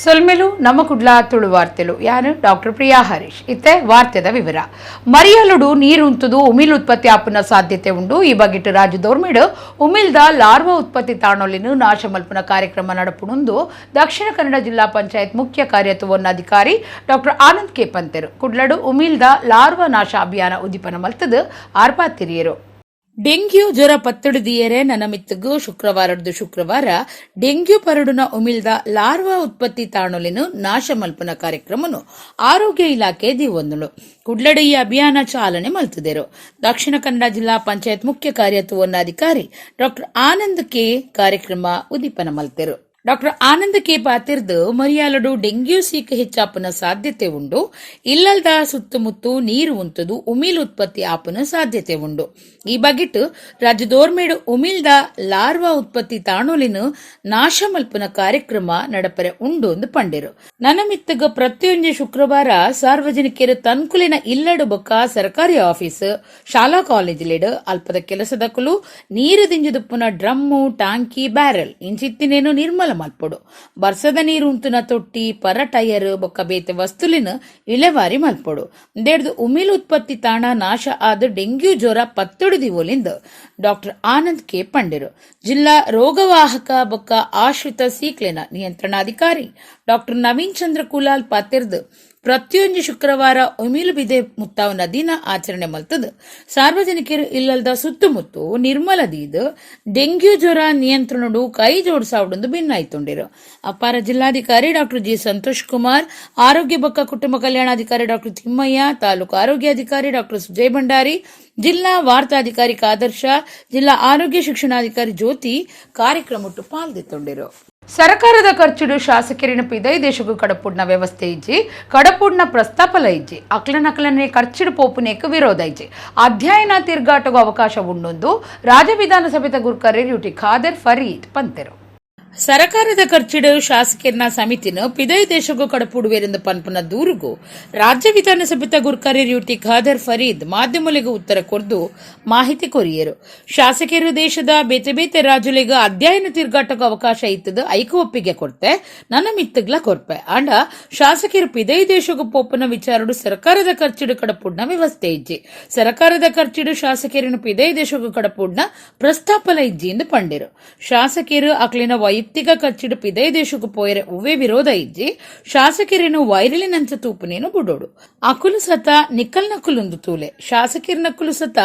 ಸೊಲ್ಮೆಲು ನಮ್ಮ ಕುಡ್ಲ ತುಳು ವಾರ್ತೆಲು ಯಾನು ಡಾಕ್ಟರ್ ಪ್ರಿಯಾ ಹರೀಶ್ ಇತ್ತೆ ವಾರ್ತೆದ ವಿವರ ಮರಿಯಲುಡು ನೀರು ಉಂತುದು ಉಮಿಲ್ ಉತ್ಪತ್ತಿ ಆಪುನ ಸಾಧ್ಯತೆ ಉಂಡು ಈ ಬಗೆಟ್ ರಾಜ್ಯದೋರ್ಮೆಡ್ ಉಮಿಲ್ದ ಲಾರ್ವಾ ಉತ್ಪತ್ತಿ ತಾಣೊಲಿನ ನಾಶ ಮಲ್ಪನ ಕಾರ್ಯಕ್ರಮ ನಡಪುಣುಂದು ದಕ್ಷಿಣ ಕನ್ನಡ ಜಿಲ್ಲಾ ಪಂಚಾಯತ್ ಮುಖ್ಯ ಕಾರ್ಯತವನ್ನಾಧಿಕಾರಿ ಡಾಕ್ಟರ್ ಆನಂದ್ ಕೆ ಪಂತೆರು ಕುಡ್ಲಡು ಉಮಿಲ್ದ ಲಾರ್ವಾ ನಾಶ ಅಭಿಯಾನ ಉದ್ದೀಪನ ಮಲ್ತದು ಆರ್ಪಾತಿರಿಯರು ಡೆಂಗ್ಯೂ ಜ್ವರ ಪತ್ತೊಡಿದಿಯರೆ ನನಮಿತ್ತಗು ಶುಕ್ರವಾರ ಡೆಂಗ್ಯೂ ಪರಡುನ ಉಮಿಲ್ದ ಲಾರ್ವಾ ಉತ್ಪತ್ತಿ ತಾಣೊಲಿನ ನಾಶ ಮಲ್ಪನ ಕಾರ್ಯಕ್ರಮನು ಆರೋಗ್ಯ ಇಲಾಖೆ ದಿವೊಂದುಳು ಕುಡ್ಲಡು ಈ ಅಭಿಯಾನ ಚಾಲನೆ ಮಲ್ತಿದೆರು ದಕ್ಷಿಣ ಕನ್ನಡ ಜಿಲ್ಲಾ ಪಂಚಾಯತ್ ಮುಖ್ಯ ಕಾರ್ಯತವನ್ನಾಧಿಕಾರಿ ಡಾಕ್ಟರ್ ಆನಂದ್ ಕೆ ಕಾರ್ಯಕ್ರಮ ಉದ್ದೀಪನ ಮಲ್ತೆರು. ಡಾಕ್ಟರ್ ಆನಂದ್ ಕೆ ಪಾತಿರ್ದು ಮರಿಯಾಲಡು ಡೆಂಗ್ಯೂ ಸೀಕ ಹೆಚ್ಚಾಪನ ಸಾಧ್ಯತೆ ಉಂಡು ಇಲ್ಲಲ್ದ ಸುತ್ತಮುತ್ತ ನೀರು ಉಂತದು ಉಮಿಲ್ ಉತ್ಪತ್ತಿ ಆಪನ ಸಾಧ್ಯತೆ ಉಂಡು ಈ ಬಗೆಟ್ ರಾಜ್ಯದೋರ್ಮೇಡು ಉಮಿಲ್ದ ಲಾರ್ವಾ ಉತ್ಪತ್ತಿ ತಾಣೊಲಿನ ನಾಶ ಮಲ್ಪನ ಕಾರ್ಯಕ್ರಮ ನಡಪರೆ ಉಂಡು ಎಂದು ಪಂಡೆರು ನನಮಿತ್ತಗ ಪ್ರತಿಯೊಂದು ಶುಕ್ರವಾರ ಸಾರ್ವಜನಿಕರು ತನ್ಕುಲಿನ ಇಲ್ಲಡು ಬೊಕ್ಕ ಸರ್ಕಾರಿ ಆಫೀಸ್ ಶಾಲಾ ಕಾಲೇಜಿಲೆಡು ಅಲ್ಪದ ಕೆಲಸದಕ್ಕಲು ನೀರು ದಿಂಜದುಪ್ಪುನ ಡ್ರಮ್ಮು ಟಾಂಕಿ ಬ್ಯಾರೆಲ್ ಇಂಚಿತ್ತಿನೇನು ನಿರ್ಮಲ ಮಲ್ಪೊಡು ಬರ್ಸದ ನೀರು ಉಂತುನ ತೊಟ್ಟಿ ಪರ ಟೈರ್ ಬೊಕ್ಕ ಬೇತೆ ವಸ್ತುಲಿನ ಇಳೆವಾರಿ ಮಲ್ಪೊಡು ದೇಡ್ದು ಉಮಿಲ್ ಉತ್ಪತ್ತಿ ತಾಣ ನಾಶ ಆದ ಡೆಂಗ್ಯೂ ಜ್ವರ ಪತ್ತೊಡಿದಿವೋಲಿಂದ ಡಾಕ್ಟರ್ ಆನಂದ್ ಕೆ ಪಂಡೆರು ಜಿಲ್ಲಾ ರೋಗವಾಹಕ ಬೊಕ್ಕ ಆಶ್ರಿತ ಸೀಕ್ಲೆನ ನಿಯಂತ್ರಣಾಧಿಕಾರಿ ಡಾಕ್ಟರ್ ನವೀನ್ ಚಂದ್ರ ಕುಲಾಲ್ ಪಾತಿರ್ದು ಪ್ರತಿಯೊಂದು ಶುಕ್ರವಾರ ಉಮಿಲ್ ಬಿದೆ ಮುತ್ತಾವನ ದಿನ ಆಚರಣೆ ಮಲ್ತದ ಸಾರ್ವಜನಿಕರು ಇಲ್ಲಲ್ದ ಸುತ್ತಮುತ್ತು ನಿರ್ಮಲದೀದ್ ಡೆಂಗ್ಯೂ ಜ್ವರ ನಿಯಂತ್ರಣಡು ಕೈ ಜೋಡಿಸಾವುದೊಂದು ಭಿನ್ನಾಯ್ತುಂಡಿರು ಅಪಾರ ಜಿಲ್ಲಾಧಿಕಾರಿ ಡಾಕ್ಟರ್ ಜಿ ಸಂತೋಷ್ ಕುಮಾರ್ ಆರೋಗ್ಯ ಬೊಕ್ಕ ಕುಟುಂಬ ಕಲ್ಯಾಣಾಧಿಕಾರಿ ಡಾಕ್ಟರ್ ತಿಮ್ಮಯ್ಯ ತಾಲೂಕು ಆರೋಗ್ಯಾಧಿಕಾರಿ ಡಾಕ್ಟರ್ ಸುಜಯ್ ಭಂಡಾರಿ ಜಿಲ್ಲಾ ವಾರ್ತಾಧಿಕಾರಿ ಕಾದರ್ಶ ಜಿಲ್ಲಾ ಆರೋಗ್ಯ ಶಿಕ್ಷಣಾಧಿಕಾರಿ ಜ್ಯೋತಿ ಕಾರ್ಯಕ್ರಮಟ್ಟು ಪಾಲ್ಗೊಳ್ಳುತ್ತಿದ್ದರು. ಸರ್ಕಾರದ ಖರ್ಚುಡು ಶಾಸಕರಿನ ಪಿದೈ ದೇಶಗೂ ಕಡಪುಡ್ನ ವ್ಯವಸ್ಥೆ ಇಜ್ಜಿ ಕಡಪುಡ್ನ ಪ್ರಸ್ತಾಪಲ ಇಜ್ಜಿ ಅಕ್ಲನಕ್ಲನೆ ಖರ್ಚುಡು ಪೋಪುನೇಕ ವಿರೋಧ ಇಜ್ಜಿ ಅಧ್ಯಯನ ತಿರ್ಗಾಟಗೂ ಅವಕಾಶ ಉಂಡೊಂದು ರಾಜ್ಯ ವಿಧಾನಸಭೆದ ಗುರ್ಕರೆ ಯುಟಿ ಖಾದರ್ ಫರೀದ್ ಪಂತೆರು ಸರಕಾರದ ಖರ್ಚಿಡು ಶಾಸಕರ್ನ ಸಮಿತಿನ ಪಿದೈ ದೇಶಗೂ ಕಡಪುಡುವೆರೆಂದು ಪನ್ಪನ ದೂರುಗೂ ರಾಜ್ಯ ವಿಧಾನಸಭೆತ ಗುರ್ಕರೀರ್ ಯುಟಿ ಖಾದರ್ ಫರೀದ್ ಮಾಧ್ಯಮಗಳಿಗೆ ಉತ್ತರ ಕೊರ್ದು ಮಾಹಿತಿ ಕೊರಿಯರು ಶಾಸಕರು ದೇಶದ ಬೇತೆ ಬೇತೆ ರಾಜ್ಯಲಿಗ ಅಧ್ಯಯನ ತಿರ್ಗಾಟಕ್ಕೆ ಅವಕಾಶ ಇತ್ತದ ಐಕ ಒಪ್ಪಿಗೆ ಕೊಡ್ತೆ ನನ್ನ ಮಿತ್ತಗ್ಲ ಕೊರ್ಪೆ ಅಂಡ ಶಾಸಕರು ಪಿದೈ ದೇಶಗೂ ಪೋಪನ ವಿಚಾರಡು ಸರ್ಕಾರದ ಖರ್ಚಿಡು ಕಡಪುಡ್ನ ವ್ಯವಸ್ಥೆ ಇಜ್ಜಿ ಸರ್ಕಾರದ ಖರ್ಚಿಡು ಶಾಸಕರಿನ ಪಿದೈ ದೇಶಗೂ ಕಡಪುಡ್ನ ಪ್ರಸ್ತಾಪಲ ಇಜ್ಜಿ ಎಂದು ಪಂಡಿರು ಶಾಸಕರು ಅಕ್ಲಿನ ವೈಯಕ್ತಿಕ ಖರ್ಚಿಡು ಪಿದೈ ದೇಶಕ್ಕೂ ಪೋಯರೆ ಉವೆ ವಿರೋಧ ಇಜ್ಜಿ ಶಾಸಕರೇನು ವೈರಲಿನಂಚ ತೂಪನೇನು ಬುಡೋಡು ಅಕುಲು ಸತ ನಿಕ್ಕಲ್ ನಕುಲುಂದು ತೂಲೆ ಶಾಸಕರ ನಕುಲು ಸತ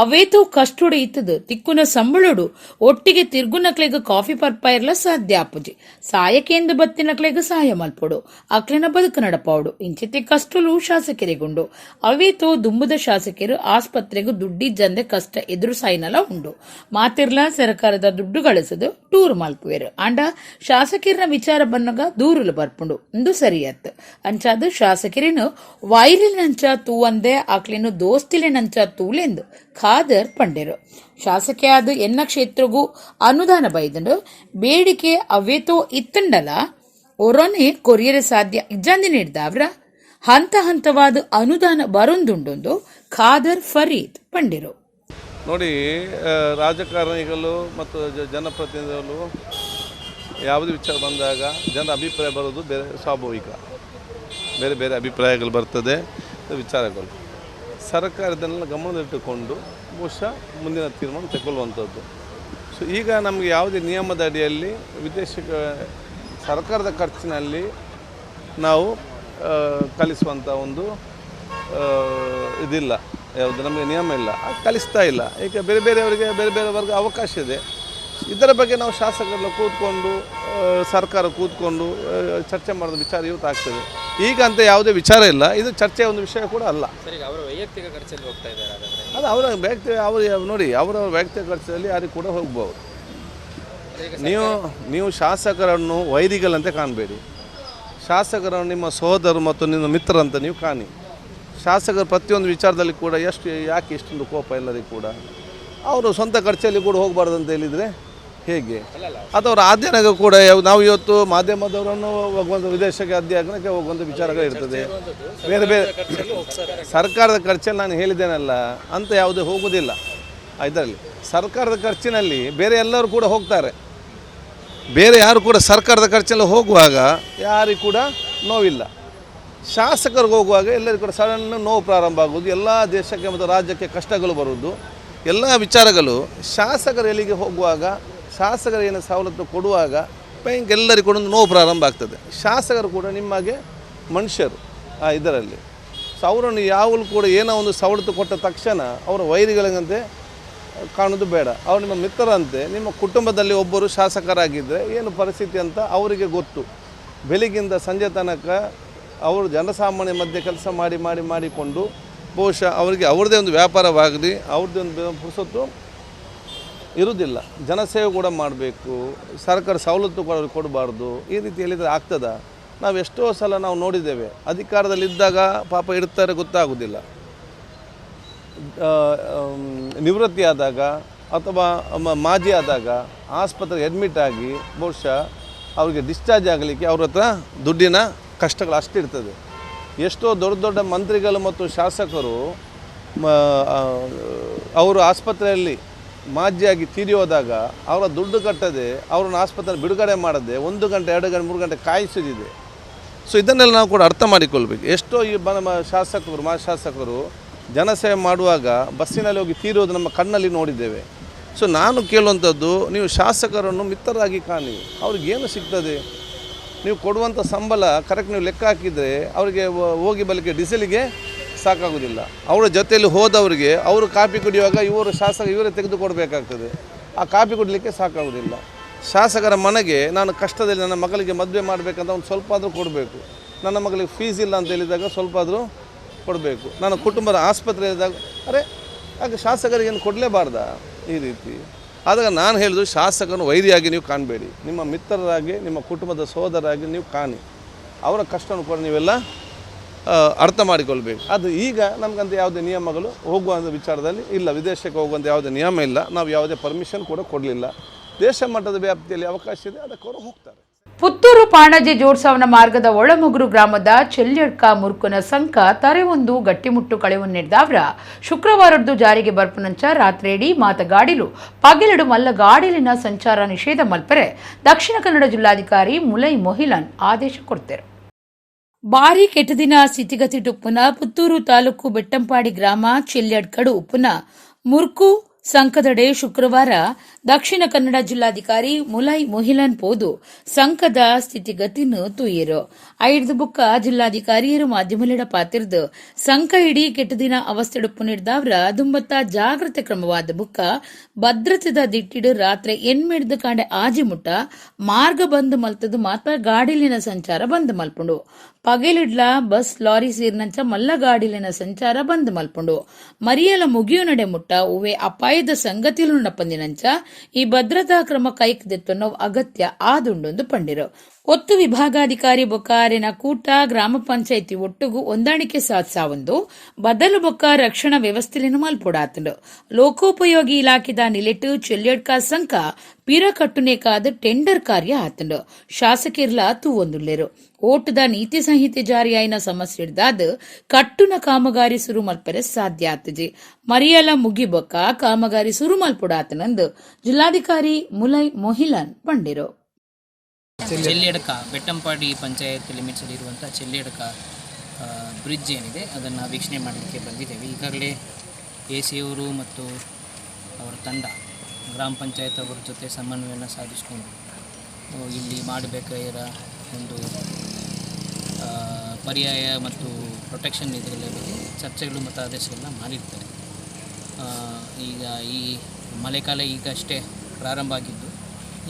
ಅವೇತೋ ಕಷ್ಟುಡು ಇತ್ತದು ತಿಕ್ಕುನ ಸಂಬಳುಡು ಒಟ್ಟಿಗೆ ತಿರ್ಗುನಕ್ಲೆಗ ಕಾಫಿ ಪರ್ಪಾಯಿರ್ಲ ಸಾಧ್ಯ ಆಪುಜಿ ಸಾಯಕೇಂದು ಬತ್ತಿನಕ್ಲೆಗ ಸಹಾಯ ಮಲ್ಪೊಡು ಅಕ್ಲಿನ ಬದುಕು ನಡಪಾವಡು ಇಂಚಿತಿ ಕಷ್ಟಲು ಶಾಸಕರಿಗುಂಡು ಅವೇತೋ ದುಂಬುದ ಶಾಸಕರು ಆಸ್ಪತ್ರೆಗೂ ದುಡ್ಡಿ ಜಂದೆ ಕಷ್ಟ ಎದುರು ಸಾಯಿನಲ ಉಂಡು ಮಾತಿರ್ಲ ಸರ್ಕಾರದ ದುಡ್ಡು ಗಳಿಸದು ಟೂರ್ ಮಲ್ಪುವೆರು ಅಂಡ ಶಾಸಕರಿನ ವಿಚಾರ ಬನ್ನಗ ದೂರುಲು ಬರ್ಪುಂಡು ಇಂದು ಸರಿಯತ್ ಅಂಚಾದ ಶಾಸಕರಿನ ವೈರಿನಂಚ ತೂವಂದೆ ಆಕ್ಲಿನ ದೋಸ್ತಿಲೆನಂಚ ತೂಲೆಂದು ಖಾದರ್ ಪಂಡೆರು ಶಾಸಕಿ ಆದ ಎನ್ನ ಕ್ಷೇತ್ರಗೂ ಅನುದಾನ ಬೈದಂಡು ಬೇಡಿಕೆ ಅವೇತೋ ಇತ್ತಂಡಲ ಒರೊನೆ ಕೊರಿಯರೆ ಸಾಧ್ಯ ಇಜ್ಜಂದಿ ನೀಡಿದವ್ರ ಹಂತ ಹಂತವಾದ ಅನುದಾನ ಬರೊಂದುಂಡೊಂದು ಖಾದರ್ ಫರೀದ್ ಪಂಡೆರು ನೋಡಿ ರಾಜಕಾರಣಿಗಳು ಮತ್ತು ಜನಪ್ರತಿನಿಧಿಗಳು ಯಾವುದೇ ವಿಚಾರ ಬಂದಾಗ ಜನರ ಅಭಿಪ್ರಾಯ ಬರೋದು ಬೇರೆ ಸ್ವಾಭಾವಿಕ ಬೇರೆ ಬೇರೆ ಅಭಿಪ್ರಾಯಗಳು ಬರ್ತದೆ ವಿಚಾರಗಳು ಸರ್ಕಾರದನ್ನೆಲ್ಲ ಗಮನದಲ್ಲಿಟ್ಟುಕೊಂಡು ಬಹುಶಃ ಮುಂದಿನ ತೀರ್ಮಾನ ತಗೊಳ್ಳುವಂಥದ್ದು. ಸೊ ಈಗ ನಮಗೆ ಯಾವುದೇ ನಿಯಮದ ಅಡಿಯಲ್ಲಿ ಸರ್ಕಾರದ ಖರ್ಚಿನಲ್ಲಿ ನಾವು ಕಲಿಸುವಂಥ ಒಂದು ಇದಿಲ್ಲ, ಯಾವುದು ನಮಗೆ ನಿಯಮ ಇಲ್ಲ, ಕಲಿಸ್ತಾ ಇಲ್ಲ. ಈಗ ಬೇರೆ ಬೇರೆಯವರಿಗೆ ಬೇರೆ ಬೇರೆ ವರ್ಗ ಅವಕಾಶ ಇದೆ. ಇದರ ಬಗ್ಗೆ ನಾವು ಶಾಸಕರೆಲ್ಲ ಕೂತ್ಕೊಂಡು ಸರ್ಕಾರ ಕೂತ್ಕೊಂಡು ಚರ್ಚೆ ಮಾಡೋದು ವಿಚಾರ ಇವತ್ತು ಆಗ್ತದೆ. ಈಗ ಅಂತ ಯಾವುದೇ ವಿಚಾರ ಇಲ್ಲ, ಇದು ಚರ್ಚೆಯ ಒಂದು ವಿಷಯ ಕೂಡ ಅಲ್ಲ. ಅವರ ವೈಯಕ್ತಿಕ ಖರ್ಚಲ್ಲಿ ಹೋಗ್ತಾ ಇದ್ದಾರೆ, ಅದು ಅವರ ನೋಡಿ ಅವರ ವೈಯಕ್ತಿಕ ಖರ್ಚಲ್ಲಿ ಯಾರಿಗೆ ಕೂಡ ಹೋಗ್ಬೋದು. ನೀವು ಶಾಸಕರನ್ನು ವೈರಿಗಳಂತೆ ಕಾಣಬೇಡಿ, ಶಾಸಕರನ್ನು ನಿಮ್ಮ ಸಹೋದರರು ಮತ್ತು ನಿಮ್ಮ ಮಿತ್ರರಂತ ನೀವು ಕಾಣಿ. ಶಾಸಕರು ಪ್ರತಿಯೊಂದು ವಿಚಾರದಲ್ಲಿ ಕೂಡ ಯಾಕೆ ಇಷ್ಟೊಂದು ಕೋಪ ಎಲ್ಲರಿಗೂ ಕೂಡ ಅವರು ಸ್ವಂತ ಖರ್ಚಲ್ಲಿ ಕೂಡ ಹೋಗಬಾರ್ದು ಅಂತ ಹೇಳಿದರೆ ಹೇಗೆ? ಅಥವಾ ಅವರ ಅಧ್ಯಯನಕ್ಕೆ ಕೂಡ ನಾವು ಇವತ್ತು ಮಾಧ್ಯಮದವರನ್ನು ಹೋಗುವಂಥ ವಿದೇಶಕ್ಕೆ ಅಧ್ಯಯನಕ್ಕೆ ಹೋಗುವಂಥ ವಿಚಾರಗಳು ಇರ್ತದೆ. ಬೇರೆ ಬೇರೆ ಸರ್ಕಾರದ ಖರ್ಚಲ್ಲಿ ನಾನು ಹೇಳಿದ್ದೇನಲ್ಲ ಅಂತ ಯಾವುದೇ ಹೋಗೋದಿಲ್ಲ. ಇದರಲ್ಲಿ ಸರ್ಕಾರದ ಖರ್ಚಿನಲ್ಲಿ ಬೇರೆ ಎಲ್ಲರೂ ಕೂಡ ಹೋಗ್ತಾರೆ. ಬೇರೆ ಯಾರು ಕೂಡ ಸರ್ಕಾರದ ಖರ್ಚೆಲ್ಲ ಹೋಗುವಾಗ ಯಾರಿಗೂ ಕೂಡ ನೋವಿಲ್ಲ. ಶಾಸಕರಿಗೆ ಹೋಗುವಾಗ ಎಲ್ಲರಿಗೂ ಕೂಡ ಸಡನ್ ನೋವು ಪ್ರಾರಂಭ ಆಗೋದು, ಎಲ್ಲ ದೇಶಕ್ಕೆ ಮತ್ತು ರಾಜ್ಯಕ್ಕೆ ಕಷ್ಟಗಳು ಬರುವುದು, ಎಲ್ಲ ವಿಚಾರಗಳು ಶಾಸಕರು ಎಲ್ಲಿಗೆ ಹೋಗುವಾಗ, ಶಾಸಕರು ಏನು ಸವಲತ್ತು ಕೊಡುವಾಗ ಎಲ್ಲರಿಗೂ ಕೂಡ ಒಂದು ನೋವು ಪ್ರಾರಂಭ ಆಗ್ತದೆ. ಶಾಸಕರು ಕೂಡ ನಿಮಗೆ ಮನುಷ್ಯರು ಇದರಲ್ಲಿ. ಸೊ ಅವರನ್ನು ಯಾವಾಗಲೂ ಕೂಡ ಏನೋ ಒಂದು ಸವಲತ್ತು ಕೊಟ್ಟ ತಕ್ಷಣ ಅವರ ವೈರಿಗಳಂತೆ ಕಾಣೋದು ಬೇಡ. ಅವರು ನಿಮ್ಮ ಮಿತ್ರರಂತೆ. ನಿಮ್ಮ ಕುಟುಂಬದಲ್ಲಿ ಒಬ್ಬರು ಶಾಸಕರಾಗಿದ್ದರೆ ಏನು ಪರಿಸ್ಥಿತಿ ಅಂತ ಅವರಿಗೆ ಗೊತ್ತು. ಬೆಳಗಿಂದ ಸಂಜೆ ತನಕ ಅವರು ಜನಸಾಮಾನ್ಯ ಮಧ್ಯೆ ಕೆಲಸ ಮಾಡಿಕೊಂಡು ಬಹುಶಃ ಅವರಿಗೆ ಅವ್ರದ್ದೇ ಒಂದು ವ್ಯಾಪಾರವಾಗಲಿ, ಅವ್ರದ್ದೇ ಒಂದು ಪುರುಸೊತ್ತು ಇರುವುದಿಲ್ಲ. ಜನಸೇವೆ ಕೂಡ ಮಾಡಬೇಕು, ಸರ್ಕಾರ ಸವಲತ್ತು ಕೂಡ ಅವ್ರಿಗೆ ಕೊಡಬಾರ್ದು. ಈ ರೀತಿ ಹೇಳಿದರೆ ಆಗ್ತದ? ನಾವು ಎಷ್ಟೋ ಸಲ ನಾವು ನೋಡಿದ್ದೇವೆ, ಅಧಿಕಾರದಲ್ಲಿದ್ದಾಗ ಪಾಪ ಇರ್ತಾರೆ ಗೊತ್ತಾಗೋದಿಲ್ಲ, ನಿವೃತ್ತಿ ಆದಾಗ ಅಥವಾ ಮಾಜಿ ಆದಾಗ ಆಸ್ಪತ್ರೆಗೆ ಅಡ್ಮಿಟ್ ಆಗಿ ಬಹುಶಃ ಅವರಿಗೆ ಡಿಸ್ಚಾರ್ಜ್ ಆಗಲಿಕ್ಕೆ ಅವ್ರ ಹತ್ರ ದುಡ್ಡಿನ ಕಷ್ಟಗಳು ಅಷ್ಟಿರ್ತದೆ. ಎಷ್ಟೋ ದೊಡ್ಡ ದೊಡ್ಡ ಮಂತ್ರಿಗಳು ಮತ್ತು ಶಾಸಕರು ಅವರು ಆಸ್ಪತ್ರೆಯಲ್ಲಿ ಮಾಜಿಯಾಗಿ ತೀರಿ ಹೋದಾಗ ಅವರ ದುಡ್ಡು ಕಟ್ಟದೆ ಅವ್ರನ್ನ ಆಸ್ಪತ್ರೆ ಬಿಡುಗಡೆ ಮಾಡದೆ 1 ಗಂಟೆ 2 ಗಂಟೆ 3 ಗಂಟೆ ಕಾಯಿಸಿದೆ. ಸೊ ಇದನ್ನೆಲ್ಲ ನಾವು ಕೂಡ ಅರ್ಥ ಮಾಡಿಕೊಳ್ಬೇಕು. ಎಷ್ಟೋ ಈ ಶಾಸಕರು ಶಾಸಕರು ಜನಸೇವೆ ಮಾಡುವಾಗ ಬಸ್ಸಿನಲ್ಲಿ ಹೋಗಿ ತೀರೋದು ನಮ್ಮ ಕಣ್ಣಲ್ಲಿ ನೋಡಿದ್ದೇವೆ. ಸೊ ನಾನು ಕೇಳುವಂಥದ್ದು, ನೀವು ಶಾಸಕರನ್ನು ಮಿತ್ರರಾಗಿ ಕಾಣಿ. ಅವ್ರಿಗೇನು ಸಿಗ್ತದೆ? ನೀವು ಕೊಡುವಂಥ ಸಂಬಳ ಕರೆಕ್ಟ್ ನೀವು ಲೆಕ್ಕ ಹಾಕಿದರೆ ಅವರಿಗೆ ಹೋಗಿ ಬಲಿಕೆ ಡೀಸೆಲಿಗೆ ಸಾಕಾಗೋದಿಲ್ಲ. ಅವರ ಜೊತೆಯಲ್ಲಿ ಹೋದವರಿಗೆ ಅವರು ಕಾಫಿ ಕುಡಿಯುವಾಗ ಇವರೇ ತೆಗೆದುಕೊಡ್ಬೇಕಾಗ್ತದೆ. ಆ ಕಾಫಿ ಕುಡಲಿಕ್ಕೆ ಸಾಕಾಗೋದಿಲ್ಲ. ಶಾಸಕರ ಮನೆಗೆ ನಾನು ಕಷ್ಟದಲ್ಲಿ ನನ್ನ ಮಗಳಿಗೆ ಮದುವೆ ಮಾಡಬೇಕಂತ ಒಂದು ಸ್ವಲ್ಪ ಆದರೂ ಕೊಡಬೇಕು. ನನ್ನ ಮಗಳಿಗೆ ಫೀಸ್ ಇಲ್ಲ ಅಂತ ಹೇಳಿದಾಗ ಸ್ವಲ್ಪ ಆದರೂ ಕೊಡಬೇಕು. ನನ್ನ ಕುಟುಂಬದ ಆಸ್ಪತ್ರೆ ಇದ್ದಾಗ ಹಾಗೆ ಶಾಸಕರಿಗೇನು ಕೊಡಲೇಬಾರ್ದ ಈ ರೀತಿ? ಆದಾಗ ನಾನು ಹೇಳೋದು, ಶಾಸಕರನ್ನು ವೈರಿಯಾಗಿ ನೀವು ಕಾಣಬೇಡಿ, ನಿಮ್ಮ ಮಿತ್ರರಾಗಿ, ನಿಮ್ಮ ಕುಟುಂಬದ ಸೋದರಾಗಿ ನೀವು ಕಾಣಿ. ಅವರ ಕಷ್ಟವನ್ನು ಕೂಡ ನೀವೆಲ್ಲ ಅರ್ಥ ಮಾಡಿಕೊಳ್ಬೇಕು. ಅದು ಈಗ ನಮಗಂತ ಯಾವುದೇ ನಿಯಮಗಳು ಹೋಗುವಂಥ ವಿಚಾರದಲ್ಲಿ ಇಲ್ಲ, ವಿದೇಶಕ್ಕೆ ಹೋಗುವಂಥ ಯಾವುದೇ ನಿಯಮ ಇಲ್ಲ, ನಾವು ಯಾವುದೇ ಪರ್ಮಿಷನ್ ಕೂಡ ಕೊಡಲಿಲ್ಲ. ದೇಶ ಮಟ್ಟದ ವ್ಯಾಪ್ತಿಯಲ್ಲಿ ಅವಕಾಶ ಇದೆ, ಅದಕ್ಕೆ ಅವರು ಹೋಗ್ತಾರೆ. ಪುತ್ತೂರು ಪಾಣಜಿ ಜೋಡ್ಸವನ ಮಾರ್ಗದ ಒಳಮುಗುರು ಗ್ರಾಮದ ಚೆಲ್ಯಡ್ಕ ಮುರುಕುನ ಸಂಕ ತರೆವೊಂದು ಗಟ್ಟಿಮುಟ್ಟು ಕಳೆವನ್ನಿಡ್ದಾವ್ರ ಶುಕ್ರವಾರದ್ದು ಜಾರಿಗೆ ಬರ್ಪುನಂಚ ರಾತ್ರಿಯಿಡೀ ಮಾತಗಾಡಿಲು ಪಗೆಲೆಡು ಮಲ್ಲ ಗಾಡಿಲಿನ ಸಂಚಾರ ನಿಷೇಧ ಮಲ್ಪರೆ ದಕ್ಷಿಣ ಕನ್ನಡ ಜಿಲ್ಲಾಧಿಕಾರಿ ಮುಲೈ ಮೊಹಿಲನ್ ಆದೇಶ ಕೊಡ್ತಾರೆ. ಭಾರಿ ಕೆಟ್ಟದಿನ ಸ್ಥಿತಿಗತಿ ಉಪ್ಪುನ ಪುತ್ತೂರು ತಾಲೂಕು ಬೆಟ್ಟಂಪಾಡಿ ಗ್ರಾಮ ಚೆಲ್ಯಡ್ಕಡು ಉಪ್ಪುನ ಮುರ್ಕು ಸಂಕದಡೆ ಶುಕ್ರವಾರ ದಕ್ಷಿಣ ಕನ್ನಡ ಜಿಲ್ಲಾಧಿಕಾರಿ ಮುಲೈ ಮೊಹಿಲನ್ ಪೋದು ಸಂಕದ ಸ್ಥಿತಿಗತಿನು ತೂಯಿರು ಐದು ಬುಕ್ಕ ಜಿಲ್ಲಾಧಿಕಾರಿಯರು ಮಾಧ್ಯಮಲಿಡ ಪಾತಿರ್ದು ಸಂಕ ಇಡೀ ಕೆಟ್ಟದಿನ ಅವಸ್ಥೆಡುಪ್ಪು ನಿರ್ದಾವ್ರ ದುಂಬತ್ತ ಜಾಗ್ರತೆ ಕ್ರಮವಾದ ಬುಕ್ಕ ಭದ್ರತೆದ ದಿಟ್ಟಿಡು ರಾತ್ರಿ ಎಣ್ಮೆಡ್ದು ಕಾಂಡೆ ಆಜಿ ಮುಟ್ಟ ಮಾರ್ಗ ಬಂದ್ ಮಲ್ತದು ಮಾತ್ರ ಗಾಡಿಲಿನ ಸಂಚಾರ ಬಂದ್ ಮಲ್ಪುಂಡು ಪಗಲಿಡ್ಲ ಬಸ್ ಲಾರಿ ಸೇರಿನಂಚ ಮಲ್ಲ ಗಾಡಿಲಿನ ಸಂಚಾರ ಬಂದ್ ಮಲ್ಪುಂಡು ಮರಿಯಲ ಮುಗಿಯು ನಡೆ ಮುಟ್ಟ ಉವೆ ಅಪಾಯದ ಸಂಗತಿಲು ನಪ್ಪಂದಿನಂಚ ಈ ಭದ್ರತಾ ಕ್ರಮ ಕೈಕ್ದೆತ್ತನ್ನೋ ಅಗತ್ಯ ಆದುಂಡೊಂದು ಪಂಡಿರು ಒತ್ತು ವಿಭಾಗಾಧಿಕಾರಿ ಬೊಕ್ಕಾರಿನ ಕೂಟ ಗ್ರಾಮ ಪಂಚಾಯಿತಿ ಒಟ್ಟುಗು ಹೊಂದಾಣಿಕೆ ಸಾಧಿಸಾವೊಂದು ಬದಲು ಬೊಕ್ಕ ರಕ್ಷಣಾ ವ್ಯವಸ್ಥೆಯನ್ನು ಮಲ್ಪೊಡಾತಂಡು ಲೋಕೋಪಯೋಗಿ ಇಲಾಖೆದ ನಿಲೆಟ್ಟು ಚೆಲ್ಯಡ್ಕ ಸಂಕ ಪಿರ ಕಟ್ಟುನೇಕಾದ ಟೆಂಡರ್ ಕಾರ್ಯ ಆತಂಡು ಶಾಸಕಿರ್ಲ ತೂವೊಂದುಲ್ಲೇರು ಓಟದ ನೀತಿ ಸಂಹಿತೆ ಜಾರಿಯಾಯಿನ ಸಮಸ್ಯೆ ಹಿಡ್ದಾದ ಕಟ್ಟುನ ಕಾಮಗಾರಿ ಸುರು ಮಲ್ಪರೆ ಸಾಧ್ಯ ಆತಜಿ ಮರಿಯಲ ಮುಗಿಬೊಕ್ಕ ಕಾಮಗಾರಿ ಸುರು ಮಲ್ಪೊಡಾತನಂದು ಜಿಲ್ಲಾಧಿಕಾರಿ ಮುಲೈ ಮೊಹಿಲನ್ ಪಂಡಿರು. ಚೆಲ್ಯಡ್ಕ ಬೆಟ್ಟಂಪಾಡಿ ಪಂಚಾಯತ್ ಲಿಮಿಟ್ಸ್ ಅಲ್ಲಿರುವಂಥ ಚೆಲ್ಯಡ್ಕ ಬ್ರಿಡ್ಜ್ ಏನಿದೆ ಅದನ್ನು ವೀಕ್ಷಣೆ ಮಾಡಲಿಕ್ಕೆ ಬಂದಿದ್ದೇವೆ. ಈಗಾಗಲೇ AC ಅವರು ಮತ್ತು ಅವರ ತಂಡ ಗ್ರಾಮ ಪಂಚಾಯತ್ ಅವರ ಜೊತೆ ಸಮನ್ವಯನ ಸಾಧಿಸಿಕೊಂಡು ಇಲ್ಲಿ ಮಾಡಬೇಕಾಗಿರೋ ಒಂದು ಪರ್ಯಾಯ ಮತ್ತು ಪ್ರೊಟೆಕ್ಷನ್ ಇದರ ಬಗ್ಗೆ ಚರ್ಚೆಗಳು ಮತ್ತು ಆದೇಶಗಳನ್ನ ಮಾಡಿರ್ತಾರೆ. ಈಗ ಈ ಮಳೆಕಾಲ ಈಗಷ್ಟೇ ಪ್ರಾರಂಭ ಆಗಿದ್ದು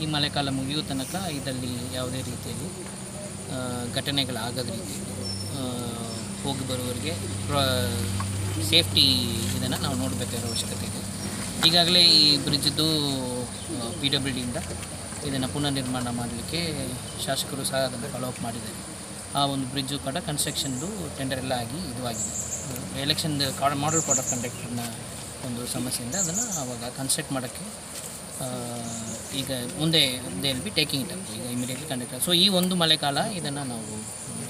ಈ ಮಳೆಕಾಲ ಮುಗಿಯುವ ತನಕ ಇದರಲ್ಲಿ ಯಾವುದೇ ರೀತಿಯಲ್ಲಿ ಘಟನೆಗಳಾಗದ ರೀತಿಯಲ್ಲಿ ಹೋಗಿ ಬರುವವರಿಗೆ ಸೇಫ್ಟಿ ಇದನ್ನು ನಾವು ನೋಡಬೇಕಾಗಿರೋ ಅವಶ್ಯಕತೆ ಇದೆ. ಈಗಾಗಲೇ ಈ ಬ್ರಿಡ್ಜ್ದು PWDಯಿಂದ ಇದನ್ನು ಪುನರ್ನಿರ್ಮಾಣ ಮಾಡಲಿಕ್ಕೆ ಶಾಸಕರು ಸಹ ಅದನ್ನು ಫಾಲೋಅಪ್ ಮಾಡಿದ್ದಾರೆ. ಆ ಒಂದು ಬ್ರಿಡ್ಜು ಕೂಡ ಕನ್ಸ್ಟ್ರಕ್ಷನ್ದು ಟೆಂಡರ್ ಎಲ್ಲ ಆಗಿ ಇದುವಾಗಿದೆ. ಎಲೆಕ್ಷನ್ ಮಾಡಲ್ ಕೋಡ್ ಆಫ್ ಕಂಡಕ್ಟರ್ನ ಒಂದು ಸಮಸ್ಯೆಯಿಂದ ಅದನ್ನು ಆವಾಗ ಕನ್ಸ್ಟ್ರಕ್ಟ್ ಮಾಡೋಕ್ಕೆ ಈಗ ಮುಂದೆ they will be taking it up ಈಗ ಇಮಿಡಿಯೇಟ್ಲಿ ಕಂಡಕ್ಟರ್. ಸೊ ಈ ಒಂದು ಮಳೆಕಾಲ ಇದನ್ನು ನಾವು